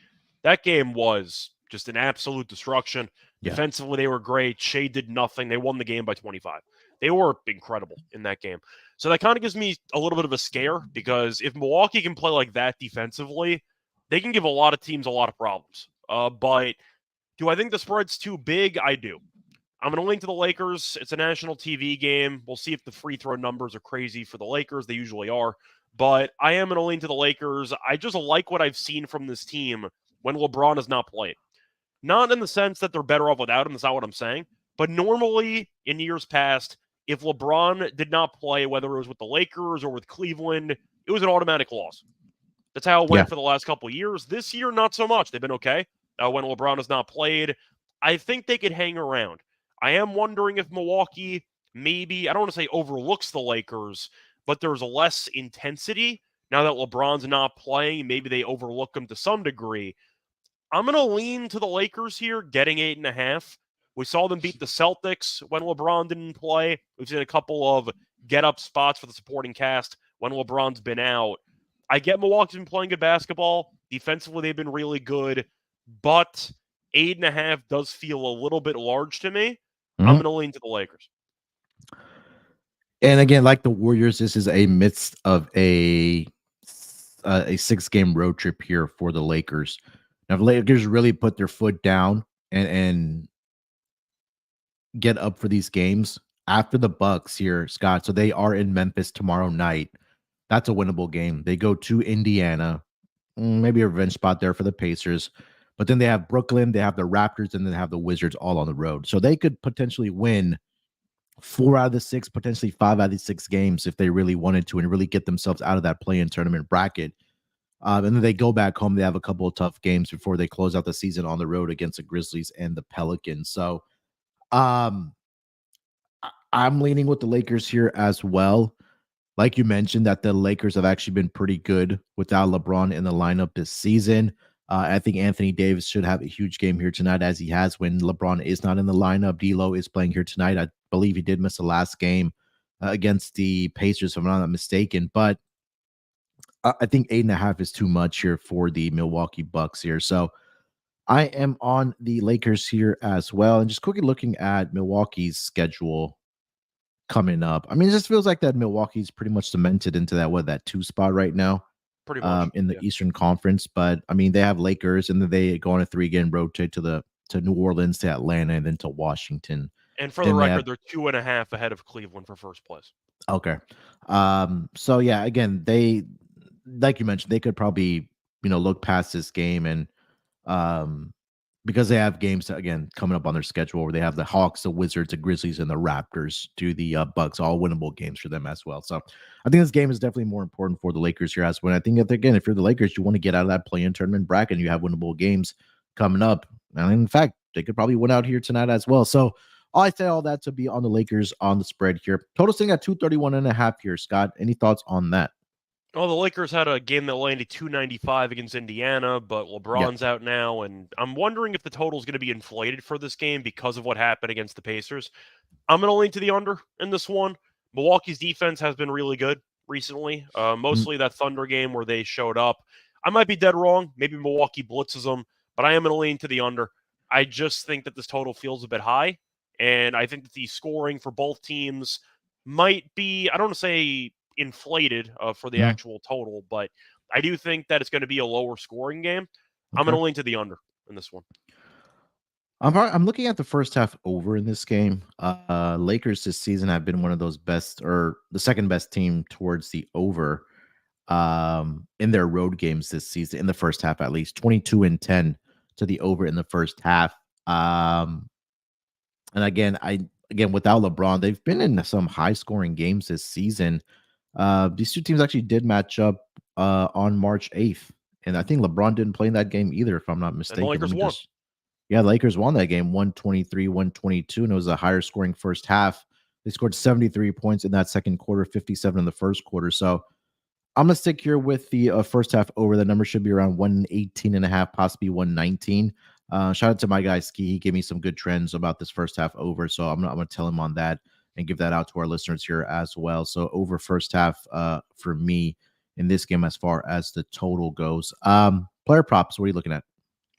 That game was just an absolute destruction. Yeah. Defensively, they were great. Shea did nothing. They won the game by 25. They were incredible in that game. So that kind of gives me a little bit of a scare because if Milwaukee can play like that defensively, they can give a lot of teams a lot of problems. But do I think the spread's too big? I do. I'm going to link to the Lakers. It's a national TV game. We'll see if the free throw numbers are crazy for the Lakers. They usually are. But I am going to lean to the Lakers. I just like what I've seen from this team when LeBron has not played. Not in the sense that they're better off without him. That's not what I'm saying. But normally, in years past, if LeBron did not play, whether it was with the Lakers or with Cleveland, it was an automatic loss. That's how it went for the last couple of years. This year, not so much. They've been okay. When LeBron has not played, I think they could hang around. I am wondering if Milwaukee maybe, I don't want to say overlooks the Lakers, but there's less intensity now that LeBron's not playing. Maybe they overlook them to some degree. I'm going to lean to the Lakers here, getting 8.5. We saw them beat the Celtics when LeBron didn't play. We've seen a couple of get-up spots for the supporting cast when LeBron's been out. I get Milwaukee's been playing good basketball. Defensively, they've been really good. But 8.5 does feel a little bit large to me. I'm going to lean to the Lakers. And again, like the Warriors, this is a midst of a 6-game road trip here for the Lakers. Now, if the Lakers really put their foot down and get up for these games after the Bucks here, Scott. So they are in Memphis tomorrow night. That's a winnable game. They go to Indiana, maybe a revenge spot there for the Pacers. But then they have Brooklyn, they have the Raptors, and then they have the Wizards all on the road. So they could potentially win 4 out of the 6, potentially 5 out of the 6 games if they really wanted to and really get themselves out of that play-in tournament bracket. And then they go back home. They have a couple of tough games before they close out the season on the road against the Grizzlies and the Pelicans. So I'm leaning with the Lakers here as well. Like you mentioned, that the Lakers have actually been pretty good without LeBron in the lineup this season. I think Anthony Davis should have a huge game here tonight, as he has when LeBron is not in the lineup. D'Lo is playing here tonight. I believe he did miss the last game against the Pacers, if I'm not mistaken. But I think 8.5 is too much here for the Milwaukee Bucks here. So I am on the Lakers here as well. And just quickly looking at Milwaukee's schedule coming up. I mean, it just feels like that Milwaukee's pretty much cemented into that 2 spot right now. Pretty much in the Eastern Conference. But I mean, they have Lakers, and then they go on a 3-game road trip to New Orleans, to Atlanta, and then to Washington. And for the record, they're 2.5 ahead of Cleveland for first place. Okay. So yeah, again, they, like you mentioned, they could probably, look past this game and because they have games again coming up on their schedule where they have the Hawks, the Wizards, the Grizzlies, and the Raptors to the Bucks, all winnable games for them as well. So I think this game is definitely more important for the Lakers here as well. I think that, again, if you're the Lakers, you want to get out of that play-in tournament bracket and you have winnable games coming up. And in fact, they could probably win out here tonight as well. So I say all that to be on the Lakers on the spread here. Total sitting at 231.5 here, Scott. Any thoughts on that? Well, the Lakers had a game that landed 295 against Indiana, but LeBron's out now, and I'm wondering if the total is going to be inflated for this game because of what happened against the Pacers. I'm going to lean to the under in this one. Milwaukee's defense has been really good recently, mostly that Thunder game where they showed up. I might be dead wrong. Maybe Milwaukee blitzes them, but I am going to lean to the under. I just think that this total feels a bit high, and I think that the scoring for both teams might be, I don't want to say inflated for the actual total, but I do think that it's going to be a lower scoring game. I'm going to lean to the under in this one. I'm looking at the first half over in this game. Lakers this season have been one of those best, or the second best team towards the over in their road games this season, in the first half at least. 22-10 to the over in the first half. And again, without LeBron, they've been in some high scoring games this season. These two teams actually did match up on March 8th. And I think LeBron didn't play in that game either, if I'm not mistaken. And the Lakers won. The Lakers won that game 123-122, and it was a higher scoring first half. They scored 73 points in that second quarter, 57 in the first quarter. So I'm going to stick here with the first half over. The number should be around 118.5, possibly 119. Shout out to my guy Ski. He gave me some good trends about this first half over, so I'm gonna tell him on that and give that out to our listeners here as well. So over first half for me in this game as far as the total goes. Player props, what are you looking at?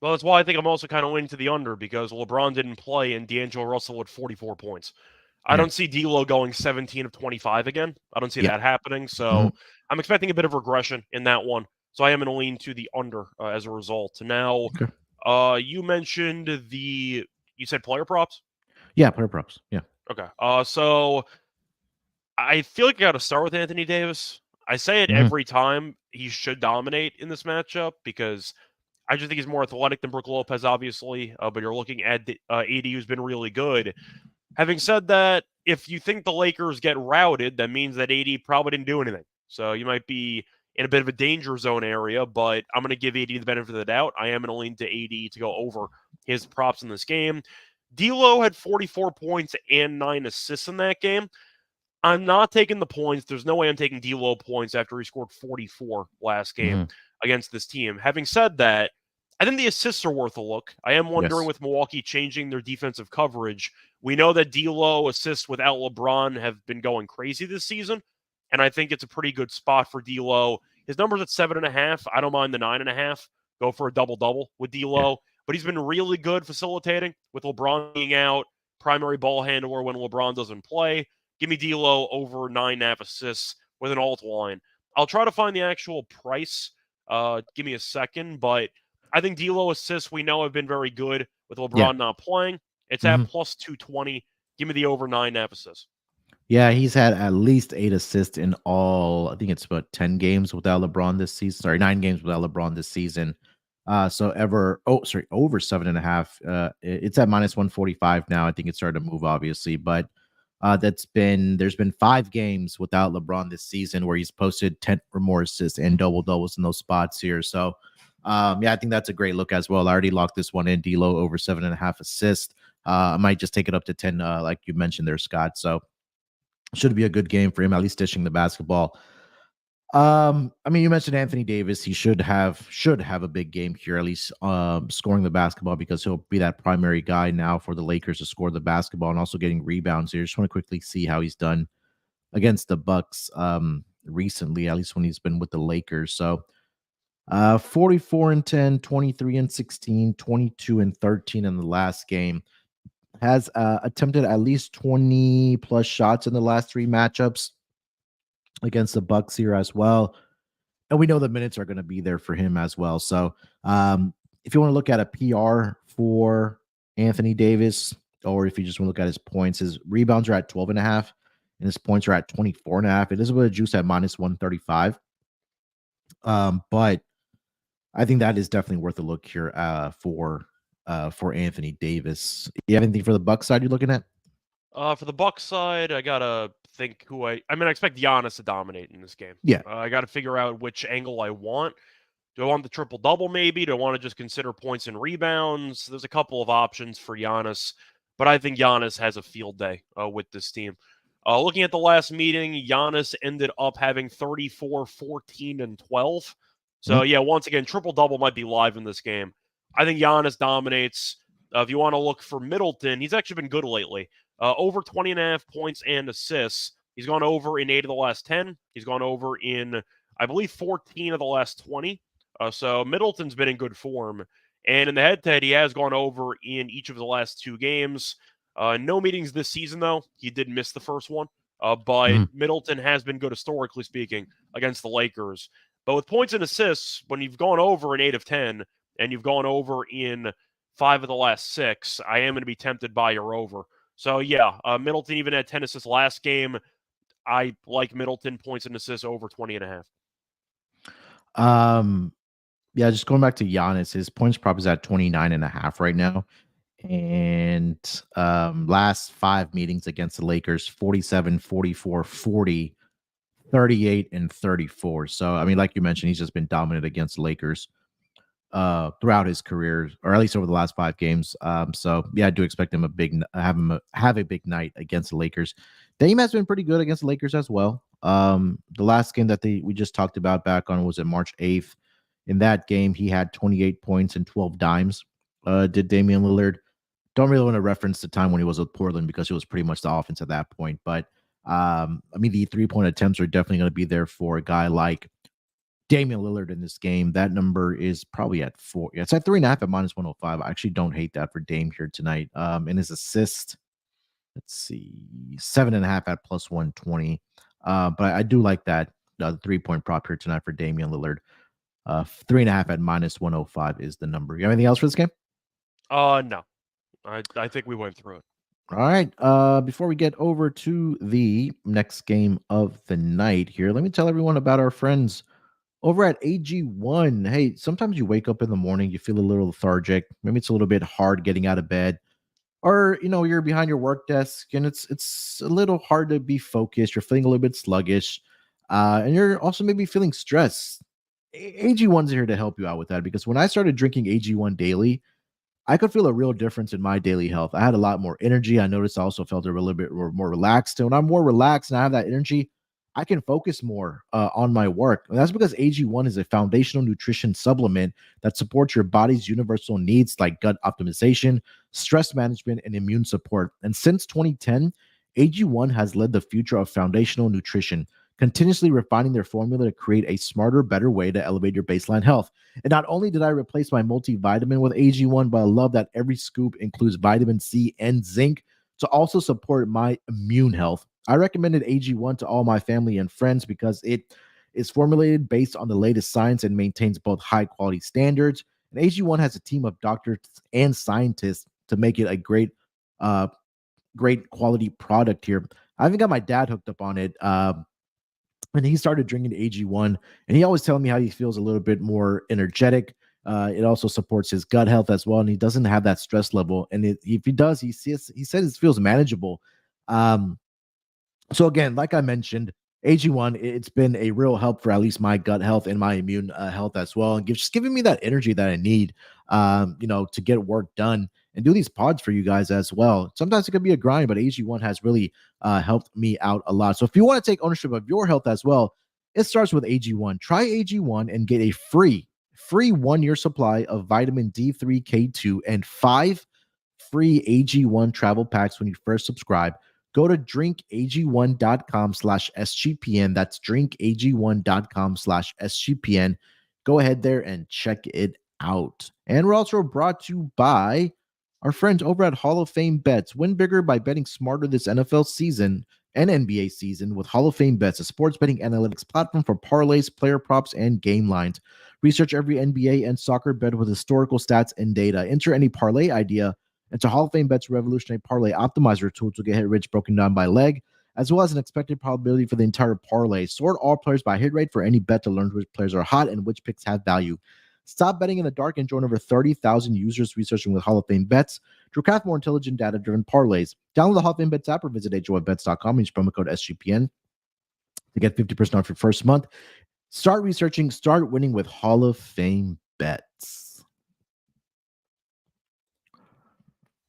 Well, that's why I think I'm also kind of leaning to the under because LeBron didn't play and D'Angelo Russell had 44 points. I Yeah. don't see D'Lo going 17 of 25 again. I don't see Yeah. that happening. Mhm. So I'm expecting a bit of regression in that one. So I am going to lean to the under as a result. Now, Okay. you mentioned you said player props? Yeah, player props. Yeah. Okay. So I feel like I got to start with Anthony Davis. I say it Mhm. every time he should dominate in this matchup because I just think he's more athletic than Brook Lopez, obviously. But you're looking at AD, who's been really good. Having said that, if you think the Lakers get routed, that means that AD probably didn't do anything. So you might be in a bit of a danger zone area, but I'm going to give AD the benefit of the doubt. I am going to lean to AD to go over his props in this game. D'Lo had 44 points and 9 assists in that game. I'm not taking the points. There's no way I'm taking D'Lo points after he scored 44 last game Mhm. against this team. Having said that, I think the assists are worth a look. I am wondering Yes. with Milwaukee changing their defensive coverage. We know that D'Lo assists without LeBron have been going crazy this season, and I think it's a pretty good spot for D'Lo. His number's at 7.5. I don't mind the 9.5. Go for a double-double with Yeah. D'Lo, but he's been really good facilitating with LeBron being out, primary ball handler when LeBron doesn't play. Give me D'Lo over 9.5 assists with an alt line. I'll try to find the actual price. Give me a second, but I think D'Lo assists we know have been very good with Yeah. LeBron not playing. It's at Mhm. plus 220. Give me the over 9.5 assists. Yeah, he's had at least 8 assists in all. I think it's about 10 games without LeBron this season. Sorry, 9 games without LeBron this season. Over 7.5. It's at minus 145 now. I think it's started to move, obviously, but there's been 5 games without LeBron this season where he's posted 10 or more assists and double doubles in those spots here. So yeah, I think that's a great look as well. I already locked this one in. D'Lo over 7.5 assists. I might just take it up to 10, like you mentioned there, Scott. So should be a good game for him, at least dishing the basketball. I mean, you mentioned Anthony Davis. He should have a big game here, at least scoring the basketball, because he'll be that primary guy now for the Lakers to score the basketball and also getting rebounds here. Just want to quickly see how he's done against the Bucks recently, at least when he's been with the Lakers. So 44 and 10, 23 and 16, 22 and 13 in the last game. Has attempted at least 20 plus shots in the last 3 matchups against the Bucks here as well. And we know the minutes are going to be there for him as well. So if you want to look at a PR for Anthony Davis, or if you just want to look at his points, his rebounds are at 12.5 and his points are at 24.5. It is with a juice at minus 135. But I think that is definitely worth a look here for Anthony Davis. You have anything for the Bucks side you're looking at? For the Bucks side, I gotta think who I mean, I expect Giannis to dominate in this game. Yeah. I got to figure out which angle I want. Do I want the triple double? Maybe. Do I want to just consider points and rebounds? There's a couple of options for Giannis, but I think Giannis has a field day with this team. Looking at the last meeting, Giannis ended up having 34, 14, and 12. So, Mhm. yeah, once again, triple double might be live in this game. I think Giannis dominates. If you want to look for Middleton, he's actually been good lately. Over 20.5 points and assists. He's gone over in 8 of the last 10. He's gone over in, I believe, 14 of the last 20. So Middleton's been in good form. And in the head-to-head, he has gone over in each of the last 2 games. No meetings this season, though. He did miss the first one. But Mhm. Middleton has been good, historically speaking, against the Lakers. But with points and assists, when you've gone over in 8 of 10 and you've gone over in 5 of the last 6, I am going to be tempted by your over. So, yeah, Middleton even had 10 assists last game. I like Middleton points and assists over 20.5. Um, yeah, just going back to Giannis, his points prop is at 29.5 right now. And last 5 meetings against the Lakers, 47, 44, 40, 38, and 34. So, I mean, like you mentioned, he's just been dominant against the Lakers throughout his career, or at least over the last 5 games. So yeah, I do expect him have a big night against the Lakers. Dame has been pretty good against the Lakers as well. The last game that we just talked about back on, was it March 8th? In that game, he had 28 points and 12 dimes. did Damian Lillard. Don't really want to reference the time when he was with Portland because he was pretty much the offense at that point. But I mean, the 3-point attempts are definitely going to be there for a guy like Damian Lillard in this game. That number is probably at 4. Yeah, it's at 3.5 at minus 105. I actually don't hate that for Dame here tonight. And his assist, let's see, 7.5 at plus 120. But I do like that the 3-point prop here tonight for Damian Lillard. 3.5 at minus 105 is the number. You have anything else for this game? No. I think we went through it. All right. Before we get over to the next game of the night here, let me tell everyone about our friends over at AG1. Hey, sometimes you wake up in the morning, you feel a little lethargic. Maybe it's a little bit hard getting out of bed, or you're behind your work desk and it's a little hard to be focused. You're feeling a little bit sluggish, and you're also maybe feeling stressed. AG1's here to help you out with that because when I started drinking AG1 daily, I could feel a real difference in my daily health. I had a lot more energy. I noticed I also felt a little bit more relaxed. And when I'm more relaxed and I have that energy, I can focus more on my work. And that's because AG1 is a foundational nutrition supplement that supports your body's universal needs like gut optimization, stress management, and immune support. And since 2010, AG1 has led the future of foundational nutrition, continuously refining their formula to create a smarter, better way to elevate your baseline health. And not only did I replace my multivitamin with AG1, but I love that every scoop includes vitamin C and zinc to also support my immune health. I recommended AG1 to all my family and friends because it is formulated based on the latest science and maintains both high quality standards. And AG1 has a team of doctors and scientists to make it a great quality product here. I even got my dad hooked up on it. And he started drinking AG1, and he always telling me how he feels a little bit more energetic. It also supports his gut health as well, and he doesn't have that stress level. And if he does, he says it feels manageable. So again, like I mentioned, AG1, it's been a real help for at least my gut health and my immune health as well, and just giving me that energy that I need, to get work done and do these pods for you guys as well. Sometimes it could be a grind, but AG1 has really helped me out a lot. So if you want to take ownership of your health as well, it starts with AG1. Try AG1 and get a free 1-year supply of vitamin D3, K2, and 5 free AG1 travel packs when you first subscribe. Go to drinkag1.com/SGPN. That's drinkag1.com/SGPN. Go ahead there and check it out. And we're also brought to you by our friends over at Hall of Fame Bets. Win bigger by betting smarter this NFL season and NBA season with Hall of Fame Bets, a sports betting analytics platform for parlays, player props, and game lines. Research every NBA and soccer bet with historical stats and data. Enter any parlay idea into Hall of Fame Bet's revolutionary parlay optimizer tool to get hit rich broken down by leg, as well as an expected probability for the entire parlay. Sort all players by hit rate for any bet to learn which players are hot and which picks have value. Stop betting in the dark and join over 30,000 users researching with Hall of Fame Bets to craft more intelligent, data-driven parlays. Download the Hall of Fame Bets app or visit HOFBets.com and use promo code SGPN to get 50% off your first month. Start researching, start winning with Hall of Fame Bets.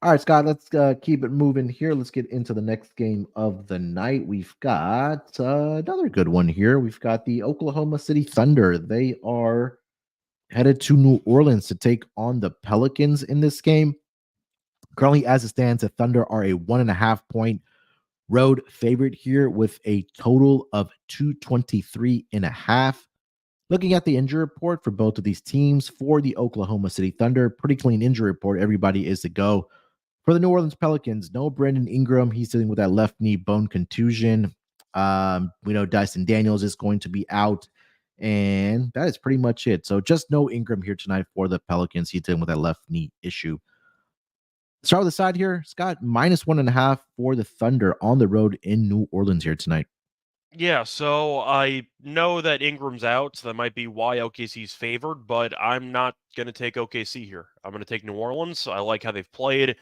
All right, Scott, let's keep it moving here. Let's get into the next game of the night. We've got another good one here. We've got the Oklahoma City Thunder. They are headed to New Orleans to take on the Pelicans in this game. Currently, as it stands, the Thunder are a 1.5-point road favorite here with a total of 223.5. Looking at the injury report for both of these teams, for the Oklahoma City Thunder, pretty clean injury report. Everybody is to go. For the New Orleans Pelicans, no Brandon Ingram. He's dealing with that left knee bone contusion. We know Dyson Daniels is going to be out, and that is pretty much it. So just no Ingram here tonight for the Pelicans. He's dealing with that left knee issue. Start with the side here, Scott. -1.5 for the Thunder on the road in New Orleans here tonight. Yeah, so I know that Ingram's out, so that might be why OKC's favored, but I'm not going to take OKC here. I'm going to take New Orleans. I like how they've played.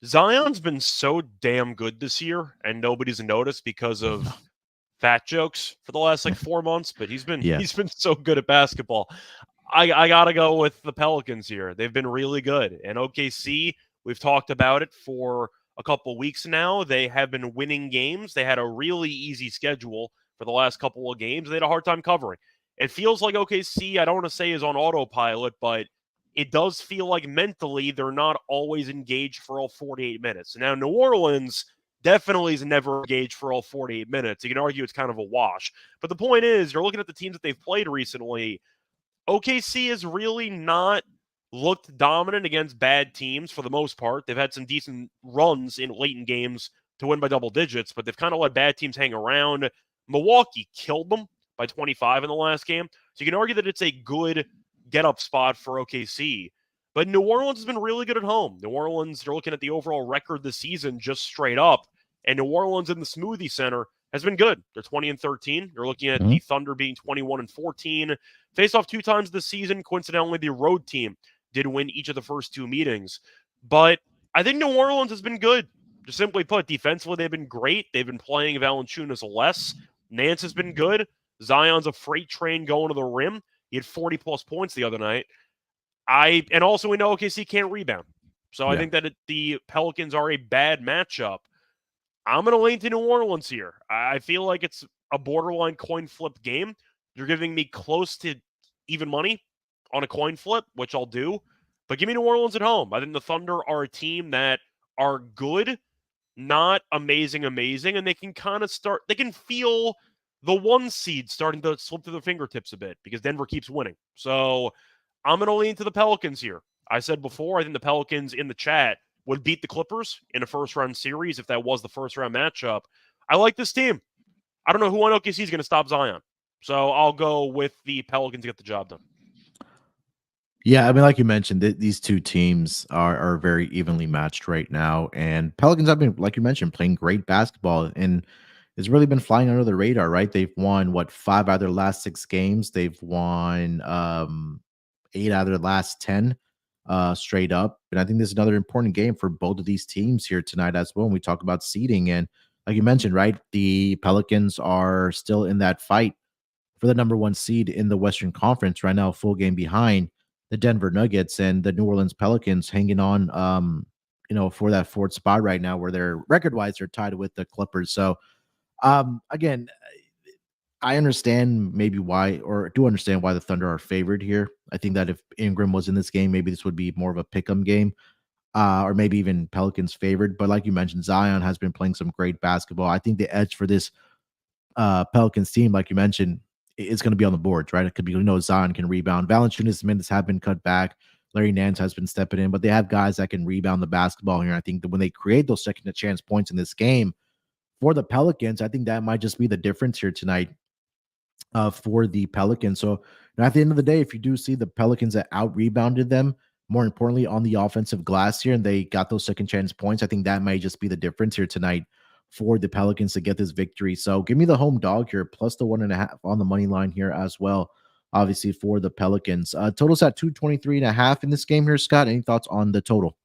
Zion's been so damn good this year, and nobody's noticed because of fat jokes for the last 4 months. But he's been so good at basketball. I gotta go with the Pelicans here. They've been really good, and OKC. We've talked about it for a couple weeks now. They have been winning games. They had a really easy schedule for the last couple of games. They had a hard time covering. It feels like OKC. I don't want to say is on autopilot, but it does feel like mentally they're not always engaged for all 48 minutes. Now, New Orleans definitely is never engaged for all 48 minutes. You can argue it's kind of a wash. But the point is, you're looking at the teams that they've played recently. OKC has really not looked dominant against bad teams for the most part. They've had some decent runs in late in games to win by double digits, but they've kind of let bad teams hang around. Milwaukee killed them by 25 in the last game. So you can argue that it's a good get up spot for OKC. But New Orleans has been really good at home. New Orleans, they're looking at the overall record this season just straight up. And New Orleans in the Smoothie Center has been good. They're 20-13. You're looking at the Thunder being 21-14. Faced off 2 times this season. Coincidentally, the road team did win each of the first 2 meetings. But I think New Orleans has been good. Just simply put, defensively, they've been great. They've been playing Valanciunas less. Nance has been good. Zion's a freight train going to the rim. He had 40-plus points the other night. And also we know OKC can't rebound. So I think that the Pelicans are a bad matchup. I'm going to lean to New Orleans here. I feel like it's a borderline coin flip game. You're giving me close to even money on a coin flip, which I'll do. But give me New Orleans at home. I think the Thunder are a team that are good, not amazing, and they can kind of they can feel the 1 seed starting to slip through their fingertips a bit because Denver keeps winning. So I'm going to lean to the Pelicans here. I said before, I think the Pelicans in the chat would beat the Clippers in a first-round series if that was the first-round matchup. I like this team. I don't know who on OKC is going to stop Zion. So I'll go with the Pelicans to get the job done. Yeah, I mean, like you mentioned, these 2 teams are very evenly matched right now. And Pelicans have been, like you mentioned, playing great basketball. And it's really been flying under the radar, right? They've won, 5 out of their last 6 games. They've won 8 out of their last 10 straight up. And I think this is another important game for both of these teams here tonight as well when we talk about seeding. And like you mentioned, right, the Pelicans are still in that fight for the number 1 seed in the Western Conference right now, full game behind the Denver Nuggets, and the New Orleans Pelicans hanging on, for that 4th spot right now, where they're record-wise they're tied with the Clippers. So, again, I understand maybe why, or do understand why the Thunder are favored here. I think that if Ingram was in this game, maybe this would be more of a pick'em game, or maybe even Pelicans favored. But like you mentioned, Zion has been playing some great basketball. I think the edge for this Pelicans team, like you mentioned, it's going to be on the boards, right? It could be, Zion can rebound. Valanciunas' minutes have been cut back. Larry Nance has been stepping in, but they have guys that can rebound the basketball here. I think that when they create those second chance points in this game for the Pelicans, I think that might just be the difference here tonight for the Pelicans. So at the end of the day, if you do see the Pelicans that out rebounded them, more importantly on the offensive glass here, and they got those second chance points, I think that might just be the difference here tonight for the Pelicans to get this victory. So give me the home dog here, plus the 1.5 on the money line here as well, obviously for the Pelicans. Total's at 223.5 in this game here, Scott. Any thoughts on the total?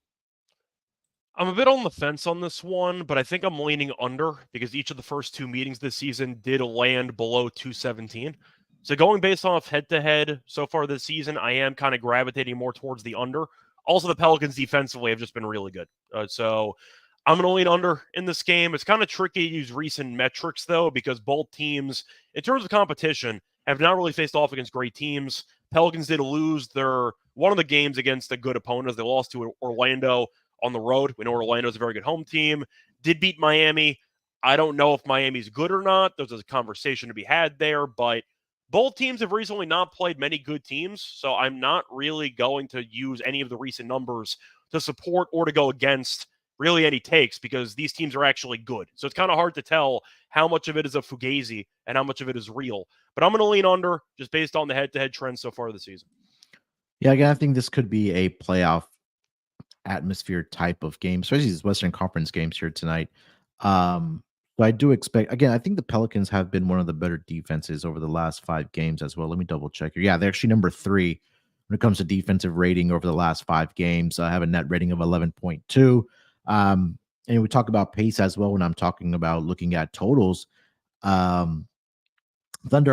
I'm a bit on the fence on this one, but I think I'm leaning under because each of the first 2 meetings this season did land below 217. So going based off head-to-head so far this season, I am kind of gravitating more towards the under. Also, the Pelicans defensively have just been really good. So I'm going to lean under in this game. It's kind of tricky to use recent metrics, though, because both teams, in terms of competition, have not really faced off against great teams. Pelicans did lose one of the games against a good opponent. They lost to Orlando on the road. We know Orlando's a very good home team. Did beat Miami. I don't know if Miami's good or not. There's a conversation to be had there, but both teams have recently not played many good teams, so I'm not really going to use any of the recent numbers to support or to go against really any takes because these teams are actually good. So it's kind of hard to tell how much of it is a fugazi and how much of it is real. But I'm going to lean under just based on the head-to-head trends so far this season. Yeah, again, I think this could be a playoff atmosphere type of game, especially these Western Conference games here tonight. So I do expect, again, I think the Pelicans have been one of the better defenses over the last 5 games as well. Let me double check here. Yeah, they're actually number 3 when it comes to defensive rating over the last 5 games. I have a net rating of 11.2. And we talk about pace as well when I'm talking about looking at totals. Thunder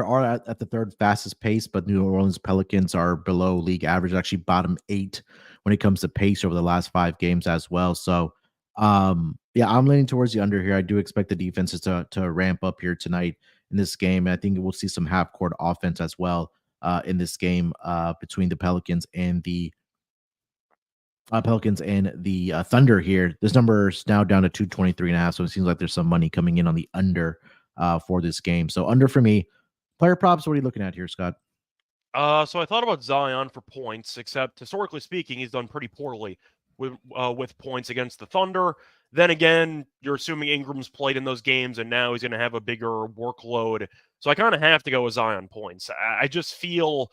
are at the 3rd fastest pace, but New Orleans Pelicans are below league average, actually bottom 8 when it comes to pace over the last 5 games as well. So, yeah, I'm leaning towards the under here. I do expect the defenses to ramp up here tonight in this game. I think we'll see some half-court offense as well in this game between the Pelicans and the Pelicans and the Thunder here. This number is now down to 223.5. So it seems like there's some money coming in on the under for this game. So under for me. Player props, what are you looking at here, Scott? So I thought about Zion for points, except historically speaking, he's done pretty poorly with points against the Thunder. Then again, you're assuming Ingram's played in those games, and now he's going to have a bigger workload. So I kind of have to go with Zion points. I just feel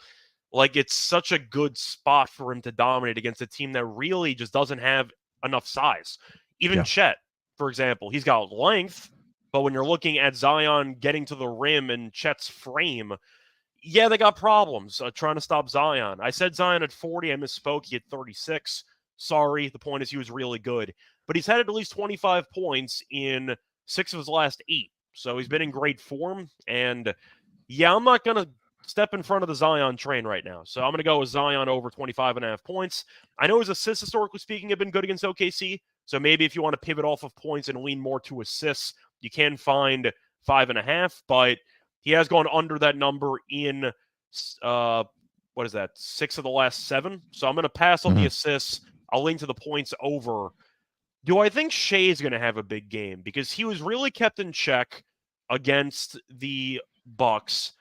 like it's such a good spot for him to dominate against a team that really just doesn't have enough size. Even Chet, for example, he's got length, but when you're looking at Zion getting to the rim and Chet's frame, yeah, they got problems trying to stop Zion. I said Zion at 40. I misspoke. He had 36. Sorry. The point is he was really good. But he's had at least 25 points in 6 of his last 8. So he's been in great form. And yeah, I'm not going to step in front of the Zion train right now. So I'm going to go with Zion over 25.5 points. I know his assists, historically speaking, have been good against OKC. So maybe if you want to pivot off of points and lean more to assists, you can find 5.5. But he has gone under that number in, 6 of the last 7. So I'm going to pass on the assists. I'll lean to the points over. Do I think Shea is going to have a big game? Because he was really kept in check against the Bucks,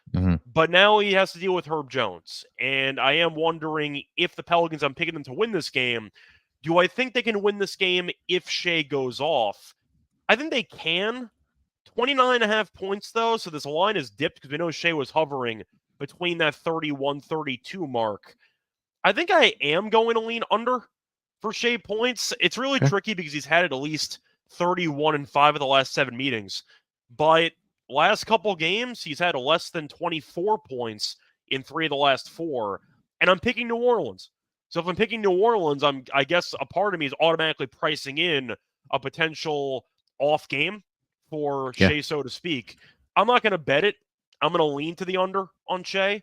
but now he has to deal with Herb Jones. And I am wondering if the Pelicans, I'm picking them to win this game. Do I think they can win this game if Shea goes off? I think they can. 29.5 points, though, so this line is dipped because we know Shea was hovering between that 31-32 mark. I think I am going to lean under for Shea points. It's really tricky because he's had at least 31 in 5 of the last 7 meetings. But last couple games, he's had less than 24 points in 3 of the last 4. And I'm picking New Orleans. So if I'm picking New Orleans, I guess a part of me is automatically pricing in a potential off game for Shea, so to speak. I'm not going to bet it. I'm going to lean to the under on Shea.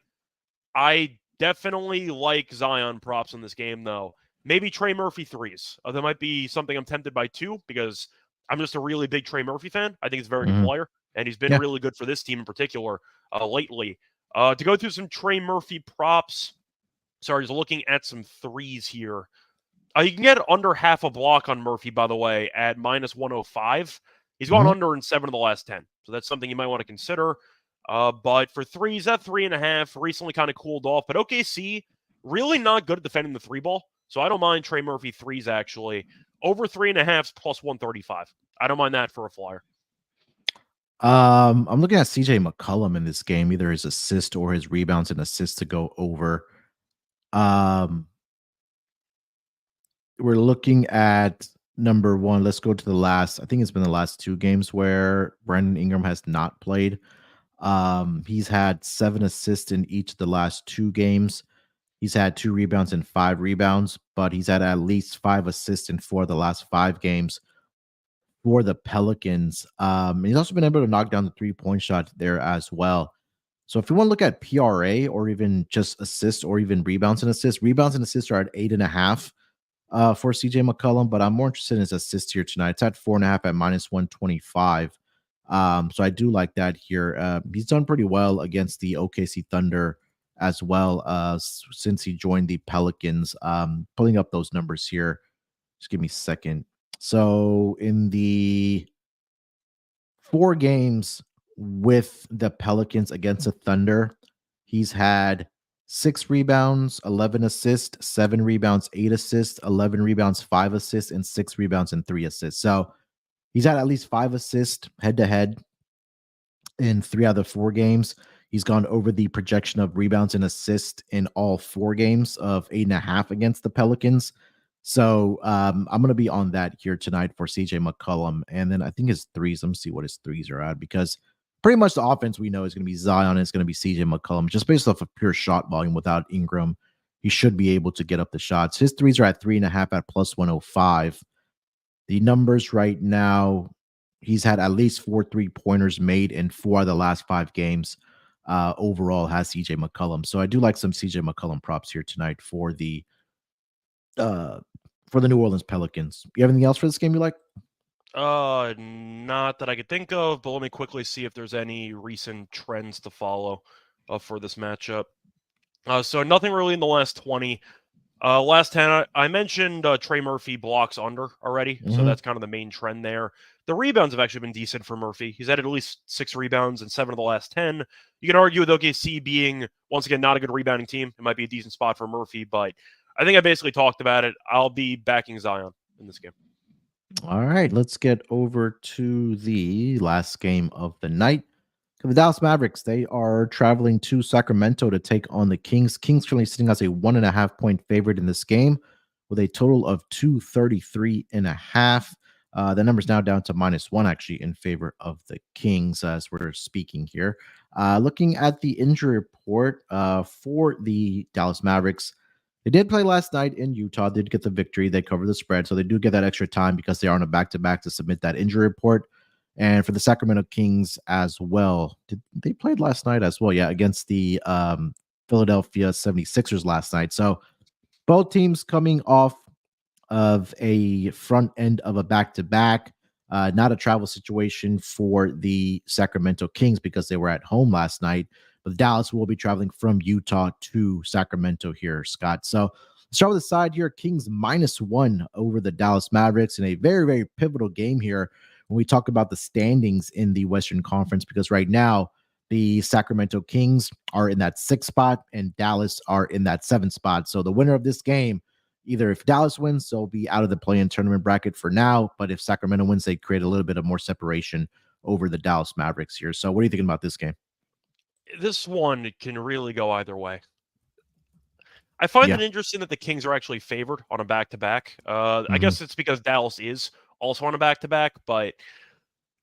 I definitely like Zion props in this game, though. Maybe Trey Murphy threes. That might be something I'm tempted by, too, because I'm just a really big Trey Murphy fan. I think he's a very good player, and he's been really good for this team in particular lately. To go through some Trey Murphy props, sorry, just looking at some threes here. You can get under half a block on Murphy, by the way, at minus 105. He's gone under in 7 of the last 10. So that's something you might want to consider. But for threes, at 3.5, recently kind of cooled off. But OKC, really not good at defending the 3 ball. So I don't mind Trey Murphy threes, actually. Over 3.5 plus 135. I don't mind that for a flyer. I'm looking at CJ McCollum in this game, either his assist or his rebounds and assists to go over. We're looking at number 1. Let's go to the last. I think it's been the last 2 games where Brandon Ingram has not played. He's had 7 assists in each of the last 2 games. He's had 2 rebounds and 5 rebounds, but he's had at least 5 assists in 4 of the last 5 games for the Pelicans. He's also been able to knock down the 3-point shot there as well. So if you want to look at PRA or even just assists or even rebounds and assists are at 8.5 for CJ McCollum, but I'm more interested in his assist here tonight. It's at 4.5 at minus 125. So I do like that here. He's done pretty well against the OKC Thunder as well since he joined the Pelicans. Pulling up those numbers here. Just give me a second. So in the 4 games with the Pelicans against the Thunder, he's had 6 rebounds, 11 assists, 7 rebounds, 8 assists, 11 rebounds, 5 assists, and 6 rebounds and 3 assists. So he's had at least 5 assists head-to-head in 3 out of the 4 games. He's gone over the projection of rebounds and assists in all 4 games of 8.5 against the Pelicans. So I'm going to be on that here tonight for CJ McCollum. And then I think his threes, let me see what his threes are at, because pretty much the offense we know is going to be Zion and it's going to be CJ McCollum. Just based off of pure shot volume without Ingram, he should be able to get up the shots. His threes are at 3.5 at plus 105. The numbers right now, he's had at least 4 3-pointers made in 4 of the last 5 games. Overall has CJ McCollum. So I do like some CJ McCollum props here tonight for the New Orleans Pelicans. You have anything else for this game you like? Not that I could think of, but let me quickly see if there's any recent trends to follow for this matchup. So nothing really in the last 20. Last 10, I mentioned Trey Murphy blocks under already, so that's kind of the main trend there. The rebounds have actually been decent for Murphy. He's had at least 6 rebounds in 7 of the last 10. You can argue with OKC being, once again, not a good rebounding team. It might be a decent spot for Murphy, but I think I basically talked about it. I'll be backing Zion in this game. All right, let's get over to the last game of the night. The Dallas Mavericks, they are traveling to Sacramento to take on the Kings. Kings currently sitting as a 1.5-point favorite in this game with a total of 233.5. The number's now down to -1, actually, in favor of the Kings as we're speaking here. Looking at the injury report for the Dallas Mavericks, they did play last night in Utah, did get the victory. They covered the spread, so they do get that extra time because they are on a back-to-back to submit that injury report. And for the Sacramento Kings as well, they played last night as well? Yeah, against the Philadelphia 76ers last night. So both teams coming off of a front end of a back-to-back. Not a travel situation for the Sacramento Kings because they were at home last night. But Dallas will be traveling from Utah to Sacramento here, Scott. So let's start with the side here. Kings -1 over the Dallas Mavericks in a very, very pivotal game here when we talk about the standings in the Western Conference, because right now the Sacramento Kings are in that 6th spot and Dallas are in that 7th spot. So the winner of this game, either if Dallas wins, they'll be out of the play-in tournament bracket for now. But if Sacramento wins, they create a little bit of more separation over the Dallas Mavericks here. So what are you thinking about this game? This one can really go either way. I find it interesting that the Kings are actually favored on a back-to-back. I guess it's because Dallas is also on a back-to-back, but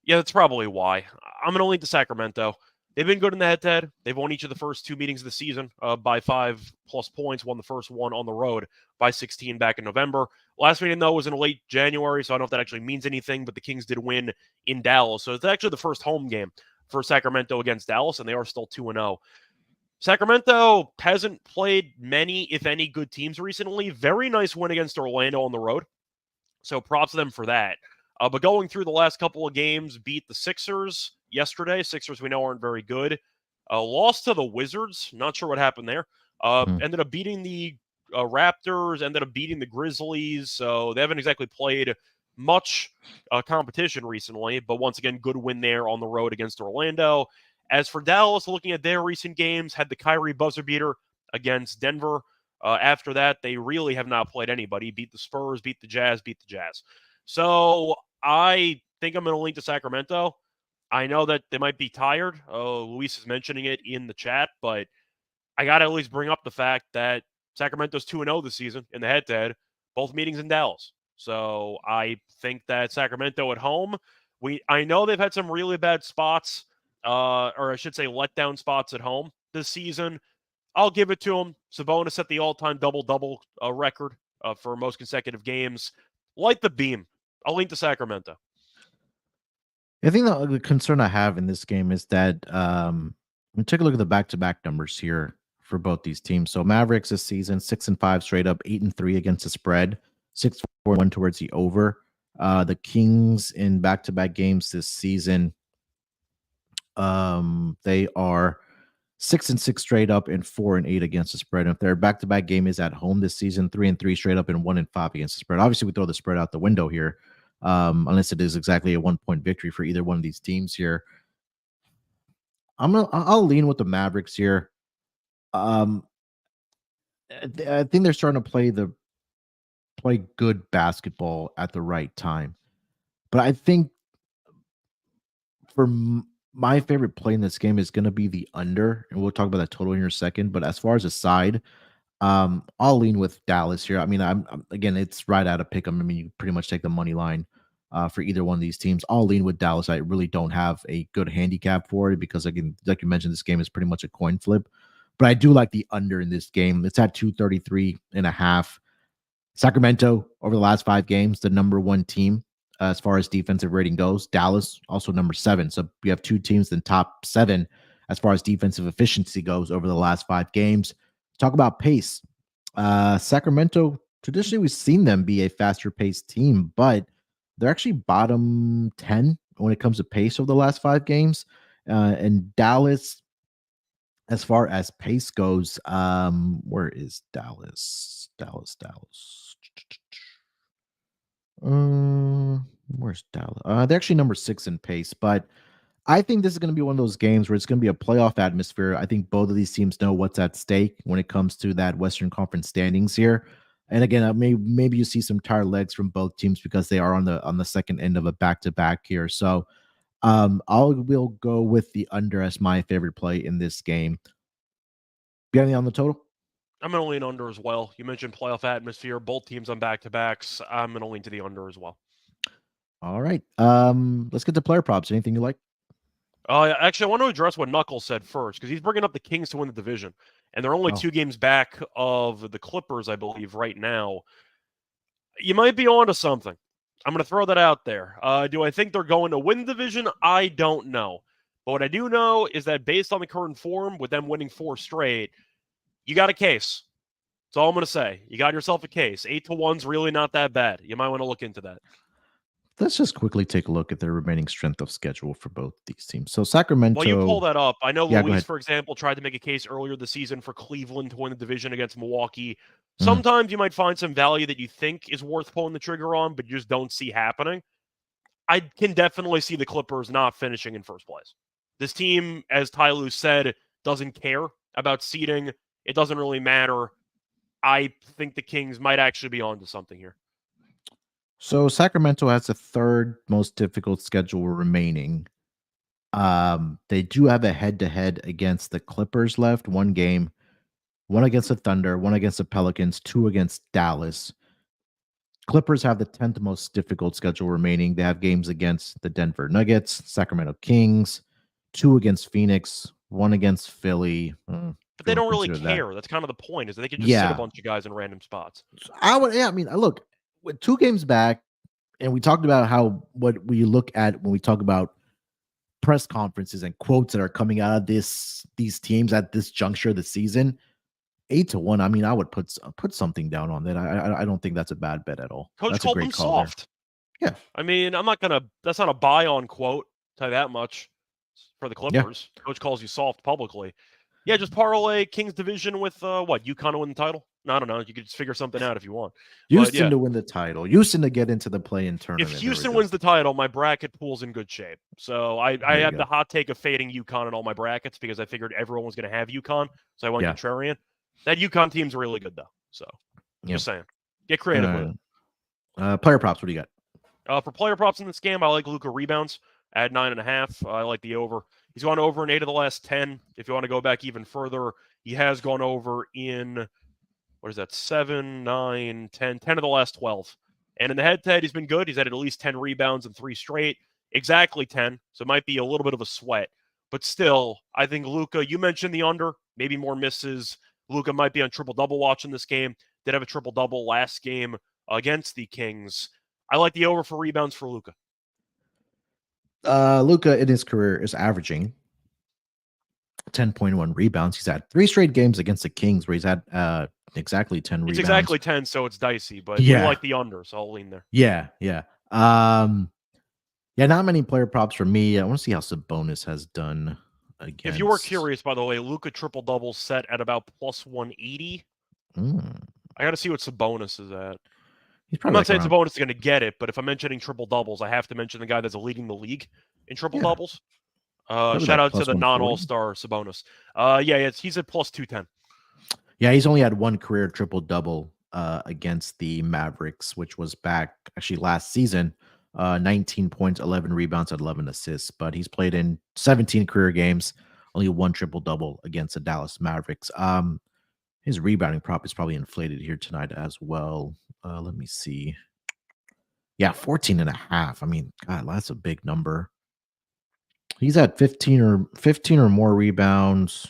yeah, that's probably why. I'm going to lean to Sacramento. They've been good in the head-to-head. They've won each of the first 2 meetings of the season by 5+ points, won the first one on the road by 16 back in November. Last meeting, though, was in late January, so I don't know if that actually means anything, but the Kings did win in Dallas. So it's actually the first home game for Sacramento against Dallas, and they are still 2-0. Sacramento hasn't played many, if any, good teams recently. Very nice win against Orlando on the road. So props to them for that. But going through the last couple of games, beat the Sixers yesterday. Sixers we know aren't very good. Lost to the Wizards. Not sure what happened there. Ended up beating the Raptors. Ended up beating the Grizzlies. So they haven't exactly played much competition recently. But once again, good win there on the road against Orlando. As for Dallas, looking at their recent games, had the Kyrie buzzer beater against Denver. After that, they really have not played anybody. Beat the Spurs, beat the Jazz. So I think I'm going to lean to Sacramento. I know that they might be tired. Luis is mentioning it in the chat, but I got to at least bring up the fact that Sacramento's 2-0 this season in the head-to-head, both meetings in Dallas. So I think that Sacramento at home, I know they've had some really bad spots, or I should say letdown spots at home this season. I'll give it to them. Sabonis set the all-time double-double record for most consecutive games. Light the beam. I'll lean to Sacramento. I think the concern I have in this game is that we take a look at the back-to-back numbers here for both these teams. So Mavericks this season 6-5 straight up, 8-3 against the spread, 6-4-1 towards the over. The Kings in back-to-back games this season, they are 6-6 straight up and 4-8 against the spread. And if their back-to-back game is at home this season, 3-3 straight up and 1-5 against the spread. Obviously, we throw the spread out the window here, unless it is exactly a 1-point victory for either one of these teams here. I'll lean with the Mavericks here. I think they're starting to play good basketball at the right time, but I think for my favorite play in this game is going to be the under, and we'll talk about that total in a second. But as far as a side, I'll lean with Dallas here. I mean, I'm again, it's right out of pick 'em. I mean, you pretty much take the money line for either one of these teams. I'll lean with Dallas. I really don't have a good handicap for it because, again, like you mentioned, this game is pretty much a coin flip. But I do like the under in this game. It's at 233.5. Sacramento over the last 5 games, the number 1 team as far as defensive rating goes. Dallas also number 7. So we have 2 teams in top 7 as far as defensive efficiency goes over the last 5 games. Talk about pace. Sacramento, traditionally, we've seen them be a faster paced team, but they're actually bottom 10 when it comes to pace over the last 5 games. And Dallas, As far as pace goes, where is Dallas? Dallas. Where's Dallas? They're actually number 6 in pace, but I think this is going to be one of those games where it's going to be a playoff atmosphere. I think both of these teams know what's at stake when it comes to that Western Conference standings here. And again, maybe you see some tired legs from both teams because they are on the second end of a back-to-back here. So will go with the under as my favorite play in this game. You got anything on the total? I'm going to lean under as well. You mentioned playoff atmosphere. Both teams on back-to-backs. I'm going to lean to the under as well. All right. Let's get to player props. Anything you like? Actually, I want to address what Knuckles said first, because he's bringing up the Kings to win the division. And they're only 2 games back of the Clippers, I believe, right now. You might be onto something. I'm going to throw that out there. Do I think they're going to win the division? I don't know. But what I do know is that based on the current form, with them winning 4 straight, you got a case. That's all I'm going to say. You got yourself a case. 8-1's really not that bad. You might want to look into that. Let's just quickly take a look at their remaining strength of schedule for both these teams. So Sacramento. While you pull that up, I know Yeah, Luis, for example, tried to make a case earlier this season for Cleveland to win the division against Milwaukee. Sometimes you might find some value that you think is worth pulling the trigger on, but you just don't see happening. I can definitely see the Clippers not finishing in first place. This team, as Ty Lue said, doesn't care about seeding. It doesn't really matter. I think the Kings might actually be onto something here. So Sacramento has the 3rd most difficult schedule remaining. They do have a head-to-head against the Clippers left, 1 game, 1 against the Thunder, 1 against the Pelicans, 2 against Dallas. Clippers have the 10th most difficult schedule remaining. They have games against the Denver Nuggets, Sacramento Kings, 2 against Phoenix, 1 against Philly. But they don't really care. That's kind of the point, is that they can just sit a bunch of guys in random spots. Look, with 2 games back, and we talked about what we look at when we talk about press conferences and quotes that are coming out of these teams at this juncture of the season. 8-1. I mean, I would put something down on that. I don't think that's a bad bet at all. Coach that's called them soft. There. Yeah. I mean, that's not a buy on quote, tell you that much for the Clippers. Yeah. Coach calls you soft publicly. Yeah, just parlay Kings division with UConn to win the title? No, I don't know. You could just figure something out if you want. Houston to win the title. Houston to get into the play-in tournament. If Houston wins the title, my bracket pool's in good shape. So I had the hot take of fading UConn in all my brackets because I figured everyone was going to have UConn. So I went contrarian. That UConn team's really good, though. So just saying. Get creative with it. Player props, what do you got? For player props in this game, I like Luka rebounds at 9.5. I like the over. He's gone over in 8 of the last 10. If you want to go back even further, he has gone over in, 7, 9, 10 of the last 12. And in the head-to-head, he's been good. He's had at least 10 rebounds in 3 straight. Exactly 10. So it might be a little bit of a sweat. But still, I think Luka, you mentioned the under, maybe more misses. Luka might be on triple-double watch in this game. Did have a triple-double last game against the Kings. I like the over for rebounds for Luka. Luka in his career is averaging 10.1 rebounds. He's had 3 straight games against the Kings where he's had exactly 10 rebounds. It's exactly 10, so it's dicey, but you like the under, so I'll lean there. Yeah. Not many player props for me. I want to see how Sabonis has done against. If you were curious, by the way, Luka triple-double set at about plus 180. I got to see what Sabonis is at. I'm not saying Sabonis is going to get it, but if I'm mentioning triple-doubles, I have to mention the guy that's leading the league in triple-doubles. Shout out to the non-All-Star Sabonis. He's at plus 210. Yeah, he's only had 1 career triple-double against the Mavericks, which was back actually last season. 19 points, 11 rebounds, and 11 assists. But he's played in 17 career games, only 1 triple-double against the Dallas Mavericks. His rebounding prop is probably inflated here tonight as well. Let me see. Yeah, 14.5. I mean, God, that's a big number. He's had 15 or more rebounds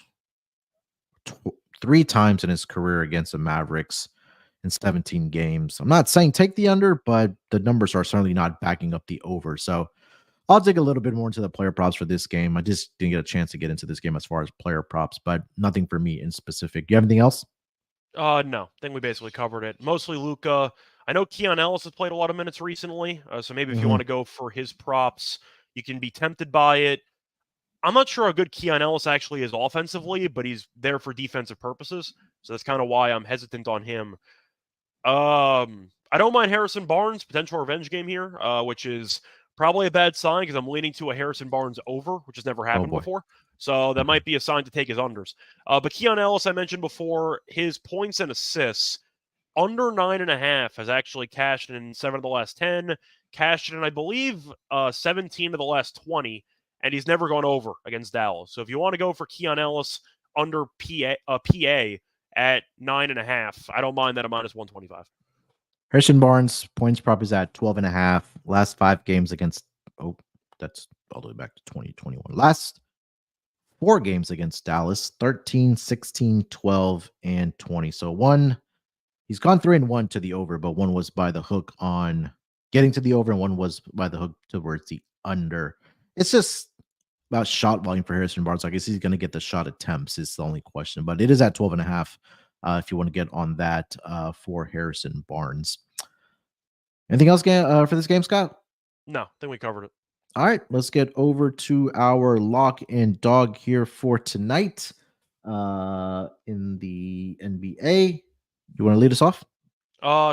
3 times in his career against the Mavericks in 17 games. I'm not saying take the under, but the numbers are certainly not backing up the over. So I'll dig a little bit more into the player props for this game. I just didn't get a chance to get into this game as far as player props, but nothing for me in specific. Do you have anything else? No. I think we basically covered it. Mostly Luka. I know Keon Ellis has played a lot of minutes recently, so maybe if you want to go for his props, you can be tempted by it. I'm not sure how good Keon Ellis actually is offensively, but he's there for defensive purposes. So that's kind of why I'm hesitant on him. I don't mind Harrison Barnes, potential revenge game here, which is probably a bad sign because I'm leaning to a Harrison Barnes over, which has never happened before. So that might be a sign to take his unders. But Keon Ellis, I mentioned before, his points and assists under 9.5 has actually cashed in 7 of the last 10, cashed in, I believe, 17 of the last 20, and he's never gone over against Dallas. So if you want to go for Keon Ellis under PA at 9.5, I don't mind that at minus 125. Harrison Barnes points prop is at 12.5. Last 5 games against, that's all the way back to 2021. Last 4 games against Dallas, 13, 16, 12, and 20. So he's gone 3-1 to the over, but one was by the hook on getting to the over, and one was by the hook towards the under. It's just about shot volume for Harrison Barnes. I guess he's going to get the shot attempts is the only question, but it is at 12.5. If you want to get on that for Harrison Barnes. Anything else for this game, Scott? No, I think we covered it. All right, let's get over to our lock and dog here for tonight in the NBA. You want to lead us off?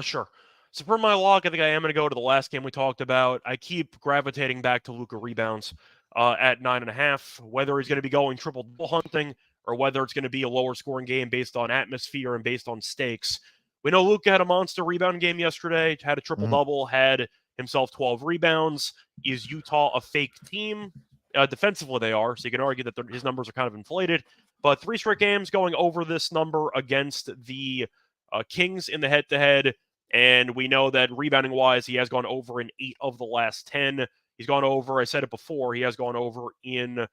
Sure. So for my lock, I think I am going to go to the last game we talked about. I keep gravitating back to Luka rebounds at 9.5. Whether he's going to be going triple-double hunting or whether it's going to be a lower scoring game based on atmosphere and based on stakes. We know Luka had a monster rebound game yesterday, had a triple-double, had himself 12 rebounds. Is Utah a fake team? Defensively, they are, so you can argue that his numbers are kind of inflated. But 3 straight games going over this number against the Kings in the head-to-head, and we know that rebounding-wise, he has gone over in 8 of the last 10. He's gone over, I said it before, he has gone over in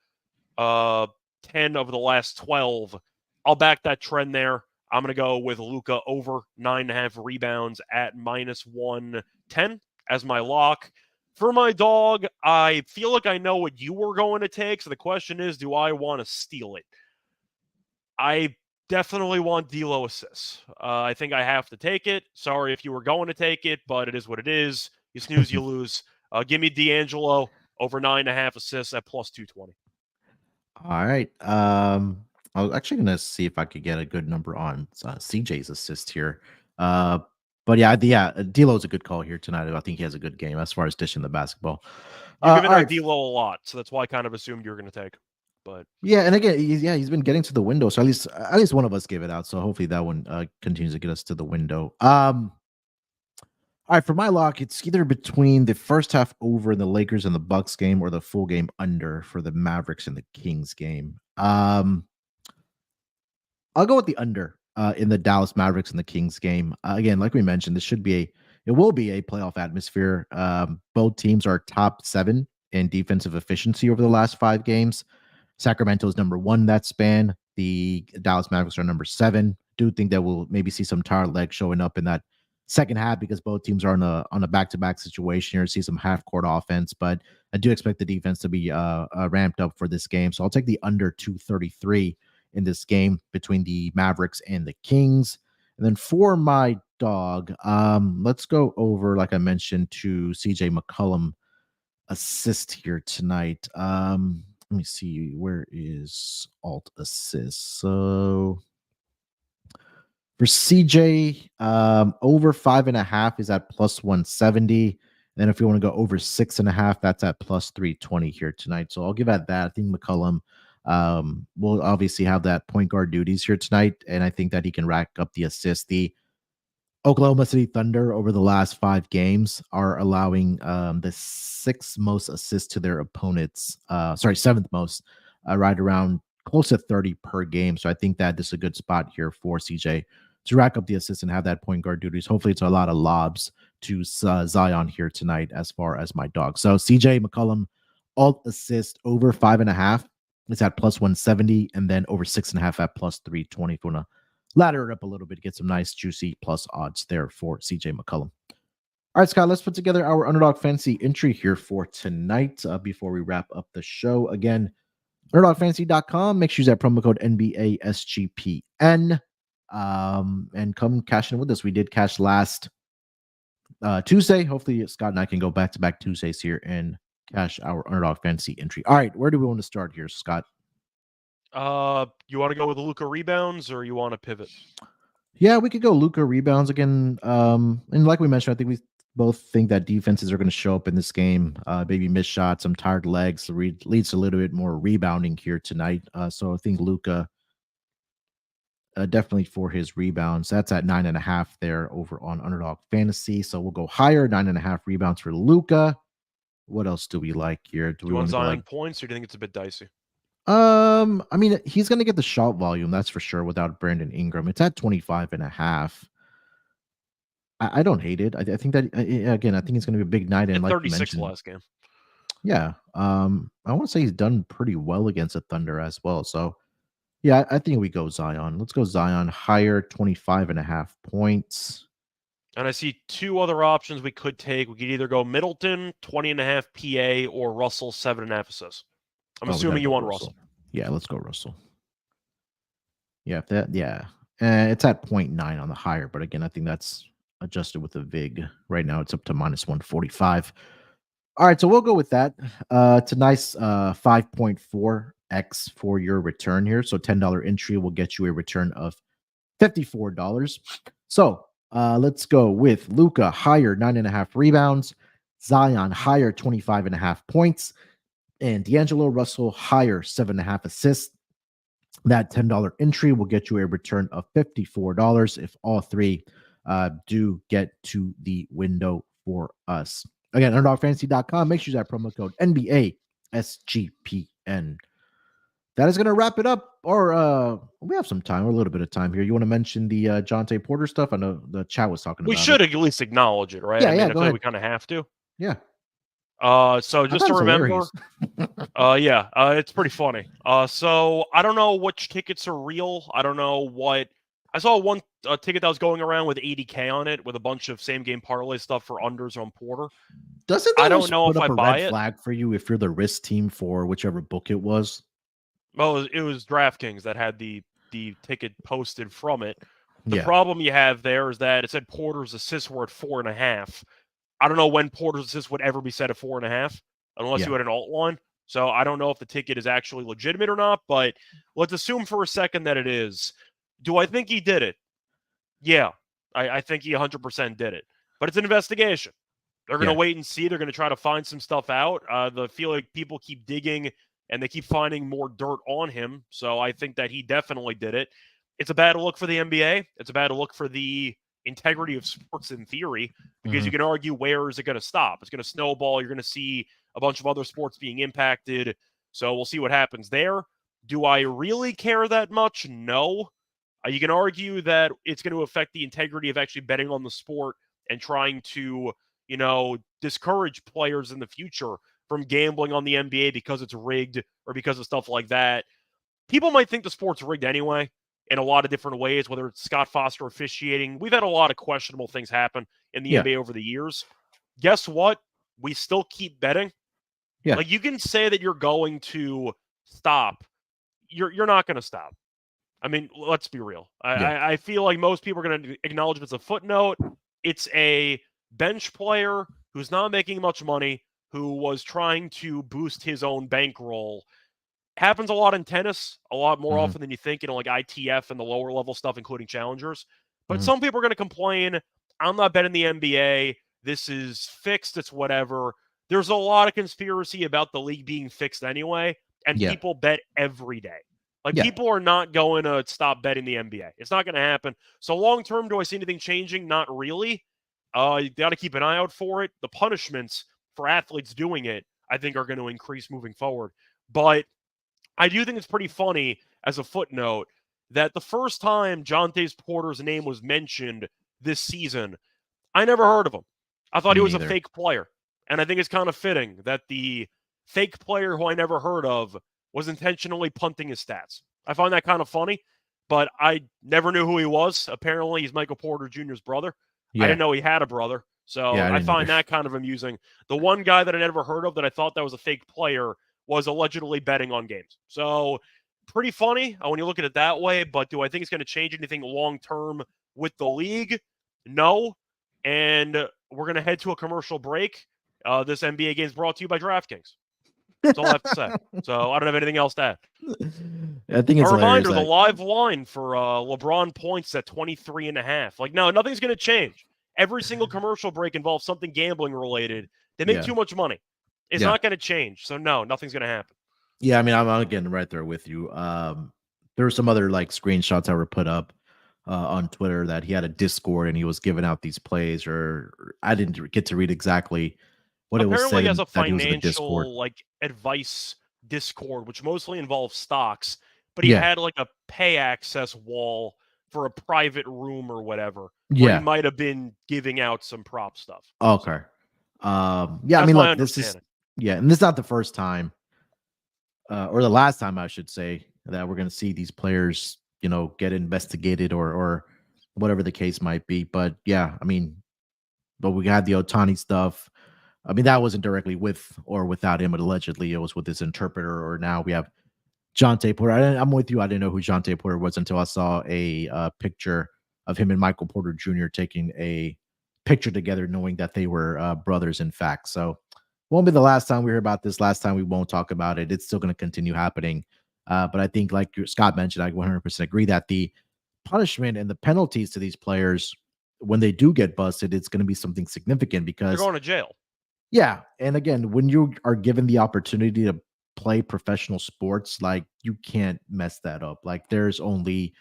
10 of the last 12. I'll back that trend there. I'm going to go with Luka over 9.5 rebounds at minus 110 as my lock. For my dog, I feel like I know what you were going to take, so the question is, do I want to steal it? I definitely want D'Lo assists. I think I have to take it. Sorry if you were going to take it, but it is what it is. You snooze, you lose. Give me D'Angelo over 9.5 assists at plus 220. All right. I was actually going to see if I could get a good number on CJ's assist here. But yeah, D'Lo's a good call here tonight. I think he has a good game as far as dishing the basketball. You've given out D'Lo a lot, so that's why I kind of assumed you were going to take. But yeah, and again, he's been getting to the window, so at least one of us gave it out. So hopefully that one continues to get us to the window. All right, for my lock, it's either between the first half over in the Lakers and the Bucks game or the full game under for the Mavericks and the Kings game. I'll go with the under in the Dallas Mavericks and the Kings game. Again, like we mentioned, it will be a playoff atmosphere. Both teams are top 7 in defensive efficiency over the last 5 games. Sacramento is number 1 in that span. The Dallas Mavericks are number 7. Do think that we'll maybe see some tired legs showing up in that second half because both teams are on a back-to-back situation here. See some half-court offense, but I do expect the defense to be ramped up for this game. So I'll take the under 233 in this game between the Mavericks and the Kings. And then for my dog, let's go over, like I mentioned, to CJ McCollum assist here tonight. Let me see, where is alt assist? So for CJ, over 5.5 is at plus 170. Then if you want to go over 6.5, that's at plus 320 here tonight. So I'll give at that. I think McCollum will obviously have that point guard duties here tonight, and I think that he can rack up the assists. The Oklahoma City Thunder over the last 5 games are allowing the 6th most assists to their opponents. 7th most, right around close to 30 per game. So I think that this is a good spot here for CJ to rack up the assists and have that point guard duties. Hopefully it's a lot of lobs to Zion here tonight as far as my dog. So CJ McCollum, alt assist over 5.5. It's at plus 170, and then over 6.5 at plus 320. If you want to ladder it up a little bit to get some nice, juicy plus odds there for CJ McCollum. All right, Scott, let's put together our Underdog Fantasy entry here for tonight before we wrap up the show. Again, UnderdogFantasy.com. Make sure you use that promo code NBASGPN and come cash in with us. We did cash last Tuesday. Hopefully, Scott and I can go back-to-back Tuesdays here and cash our Underdog Fantasy entry. All right, where do we want to start here, Scott? You want to go with Luka rebounds or you want to pivot? Yeah, we could go Luka rebounds again. And like we mentioned, I think we both think that defenses are going to show up in this game. Maybe miss shots, some tired legs leads to a little bit more rebounding here tonight. So I think Luka definitely for his rebounds. That's at 9.5 there over on Underdog Fantasy. So we'll go higher, 9.5 rebounds for Luka. What else do we like here? Do Do we you want want to go Zion like? points or do you think it's a bit dicey? I mean, he's going to get the shot volume, that's for sure, without Brandon Ingram. It's at 25.5. I don't hate it. I think that again, I think it's going to be a big night, and Hit like you 36 mentioned, last game. yeah. I want to say he's done pretty well against the Thunder as well. So yeah, I think we go Zion. Let's go Zion higher, 25.5 points. And I see two other options we could take. We could either go Middleton, 20.5 PA, or Russell, 7.5 assists. I'm assuming you want Russell. Yeah, let's go Russell. Yeah, it's at 0.9 on the higher, but again, I think that's adjusted with the VIG. Right now, it's up to minus 145. All right, so we'll go with that. It's a nice 5.4x for your return here. So $10 entry will get you a return of $54. So let's go with Luka higher 9.5 rebounds, Zion higher 25.5 points, and D'Angelo Russell higher 7.5 assists. That $10 entry will get you a return of $54 if all three do get to the window for us. Again, UnderdogFantasy.com. Make sure you use that promo code NBA SGPN. That is going to wrap it up. Or we have some time, or a little bit of time here. You want to mention the Jonte Porter stuff? I know the chat was talking about it. We should at least acknowledge it, right? Yeah, I mean, yeah, I go feel ahead. like we kind of have to. Yeah. So just to remember, it's pretty funny. So I don't know which tickets are real. I don't know what. I saw one ticket that was going around with 80K on it with a bunch of same game parlay stuff for unders on Porter. Doesn't that I don't know put if up I a buy red it. flag for you if you're the risk team for whichever book it was? Well, it was DraftKings that had the ticket posted from it. The Yeah. problem you have there is that it said Porter's assists were at 4.5. I don't know when Porter's assists would ever be set at 4.5 unless you had an alt line. So I don't know if the ticket is actually legitimate or not, but let's assume for a second that it is. Do I think he did it? Yeah, I think he 100% did it. But it's an investigation. They're going to wait and see. They're going to try to find some stuff out. I feel like people keep digging and they keep finding more dirt on him. So I think that he definitely did it. It's a bad look for the NBA. It's a bad look for the integrity of sports in theory, because you can argue, where is it going to stop? It's going to snowball. You're going to see a bunch of other sports being impacted. So we'll see what happens there. Do I really care that much? No. You can argue that it's going to affect the integrity of actually betting on the sport and trying to, discourage players in the future from gambling on the NBA because it's rigged or because of stuff like that. People might think the sport's rigged anyway in a lot of different ways, whether it's Scott Foster officiating. We've had a lot of questionable things happen in the NBA over the years. Guess what? We still keep betting. Yeah. Like, you can say that you're going to stop. You're not going to stop. I mean, let's be real. I feel like most people are going to acknowledge it's a footnote. It's a bench player who's not making much money, who was trying to boost his own bankroll. Happens a lot in tennis, a lot more often than you think, like ITF and the lower level stuff, including challengers. But some people are going to complain, I'm not betting the NBA. This is fixed. It's whatever. There's a lot of conspiracy about the league being fixed anyway, and people bet every day. People are not going to stop betting the NBA. It's not going to happen. So long term, do I see anything changing? Not really. You got to keep an eye out for it. The punishments for athletes doing it, I think, are going to increase moving forward. But I do think it's pretty funny, as a footnote, that the first time Jonte Porter's name was mentioned this season, I never heard of him. I thought he was a fake player. And I think it's kind of fitting that the fake player who I never heard of was intentionally punting his stats. I find that kind of funny, but I never knew who he was. Apparently, he's Michael Porter Jr.'s brother. I didn't know he had a brother, so I find that kind of amusing. The one guy that I never heard of that I thought that was a fake player was allegedly betting on games. So pretty funny when you look at it that way, but do I think it's going to change anything long-term with the league? No. And we're going to head to a commercial break. This NBA game is brought to you by DraftKings. That's all I have to say. So I don't have anything else to add. I think it's a reminder, hilarious. the live line for LeBron points at 23.5. Like, no, nothing's going to change. Every single commercial break involves something gambling related. They make too much money. It's not going to change. So no, nothing's going to happen. Yeah, I mean, I'm getting right there with you. There were some other like screenshots that were put up on Twitter that he had a Discord and he was giving out these plays, or I didn't get to read exactly what it was Apparently, said he has a that he was in the Discord. financial like advice Discord, which mostly involves stocks. But he had like a pay access wall for a private room or whatever, where he might have been giving out some prop stuff. Okay. Yeah, that's I mean, look, this is and this is not the first time, or the last time, I should say, that we're going to see these players, get investigated or whatever the case might be. But yeah, I mean, but we had the Otani stuff. I mean, that wasn't directly with or without him, but allegedly it was with his interpreter. Or now we have Jonte Porter. I'm with you. I didn't know who Jonte Porter was until I saw a picture of him and Michael Porter Jr. taking a picture together, knowing that they were brothers, in fact. So won't be the last time we hear about this. Last time we won't talk about it. It's still going to continue happening. But I think, like Scott mentioned, I 100% agree that the punishment and the penalties to these players, when they do get busted, it's going to be something significant because they're going to jail. Yeah. And again, when you are given the opportunity to play professional sports, like, you can't mess that up. Like, there's only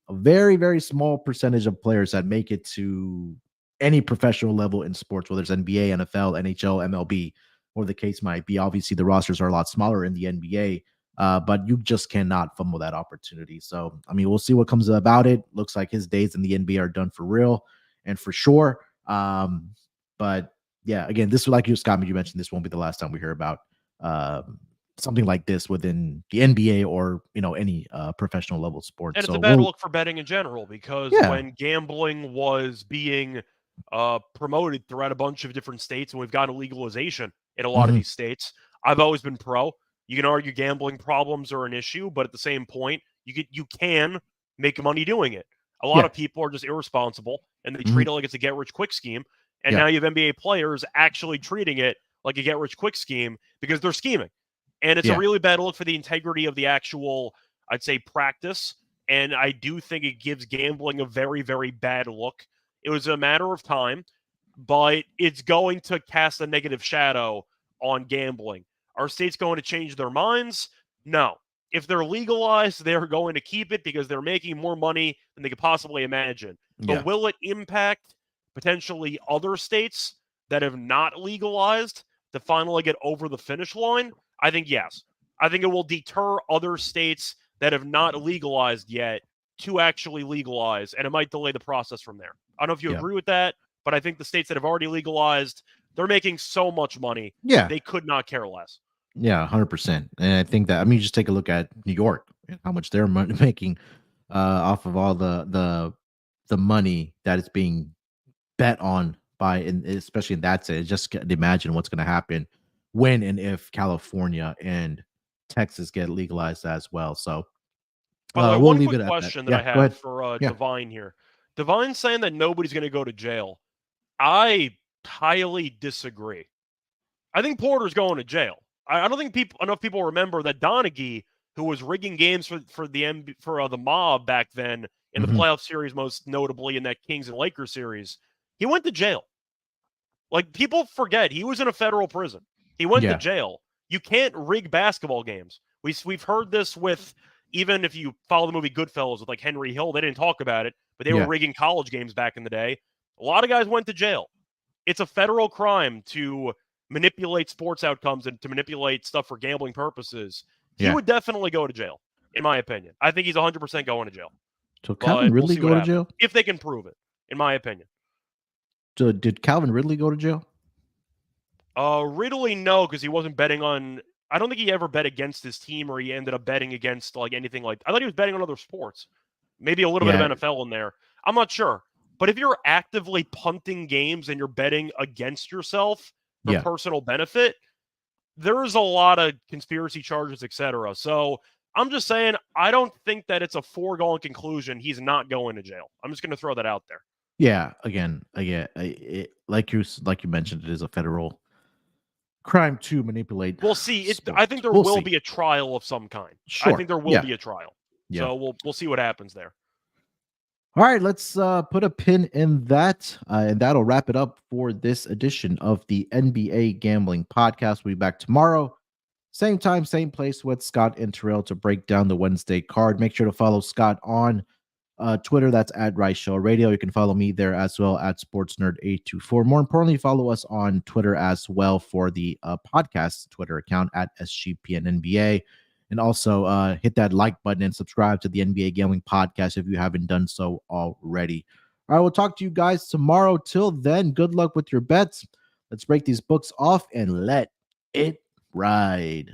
a very, very small percentage of players that make it to any professional level in sports, whether it's NBA, NFL, NHL, MLB, or the case might be. Obviously, the rosters are a lot smaller in the NBA, but you just cannot fumble that opportunity. So, I mean, we'll see what comes about it. Looks like his days in the NBA are done for real and for sure. But yeah, again, this, like you, Scott, you mentioned, this won't be the last time we hear about something like this within the NBA or any professional level sports. And it's a bad look for betting in general, because when gambling was being promoted throughout a bunch of different states, and we've gotten legalization in a lot of these states, I've always been pro. You can argue gambling problems are an issue, but at the same point, you can make money doing it. A lot of people are just irresponsible, and they treat it like it's a get-rich-quick scheme. And now you have NBA players actually treating it like a get-rich-quick scheme because they're scheming. And it's a really bad look for the integrity of the actual, I'd say, practice. And I do think it gives gambling a very, very bad look. It was a matter of time, but it's going to cast a negative shadow on gambling. Are states going to change their minds? No. If they're legalized, they're going to keep it because they're making more money than they could possibly imagine. But will it impact potentially other states that have not legalized to finally get over the finish line? I think yes. I think it will deter other states that have not legalized yet to actually legalize, and it might delay the process from there. I don't know if you agree with that, but I think the states that have already legalized, they're making so much money. They could not care less. Yeah, 100%. And I think that, I mean, just take a look at New York and how much they're making off of all the money that is being bet on by, and especially in that state. Just imagine what's going to happen when and if California and Texas get legalized as well. So we'll one quick question that I have for Divine here. Divine's saying that nobody's going to go to jail. I highly disagree. I think Porter's going to jail. I don't think enough people remember that Donaghy, who was rigging games for the Mob back then in the playoff series, most notably in that Kings and Lakers series, he went to jail. Like, people forget he was in a federal prison. He went to jail. You can't rig basketball games. We've heard this with, even if you follow the movie Goodfellas with like Henry Hill, they didn't talk about it, but they were rigging college games back in the day. A lot of guys went to jail. It's a federal crime to manipulate sports outcomes and to manipulate stuff for gambling purposes. He would definitely go to jail, in my opinion. I think he's 100% going to jail. So Calvin Ridley go to jail? If they can prove it, in my opinion. So did Calvin Ridley go to jail? Ridley, no, because he wasn't betting on. I don't think he ever bet against his team, or he ended up betting against like anything like. I thought he was betting on other sports, maybe a little bit of NFL in there. I'm not sure, but if you're actively punting games and you're betting against yourself for personal benefit, there's a lot of conspiracy charges, etc. So I'm just saying, I don't think that it's a foregone conclusion he's not going to jail. I'm just going to throw that out there. Yeah, again, like you mentioned, it is a federal crime to manipulate. We'll see. Sports. I think there We'll will see. be a trial of some kind. Sure. I think there will be a trial. Yeah. So we'll see what happens there. All right, let's put a pin in that, and that'll wrap it up for this edition of the NBA Gambling Podcast. We'll be back tomorrow, same time, same place, with Scott and Terrell to break down the Wednesday card. Make sure to follow Scott on Twitter. That's at Reichel Radio. You can follow me there as well at SportsNerd824. More importantly, follow us on Twitter as well for the podcast Twitter account at SGPN NBA. And also hit that like button and subscribe to the NBA Gambling Podcast if you haven't done so already. All right, we'll talk to you guys tomorrow. Till then, good luck with your bets. Let's break these books off and let it ride.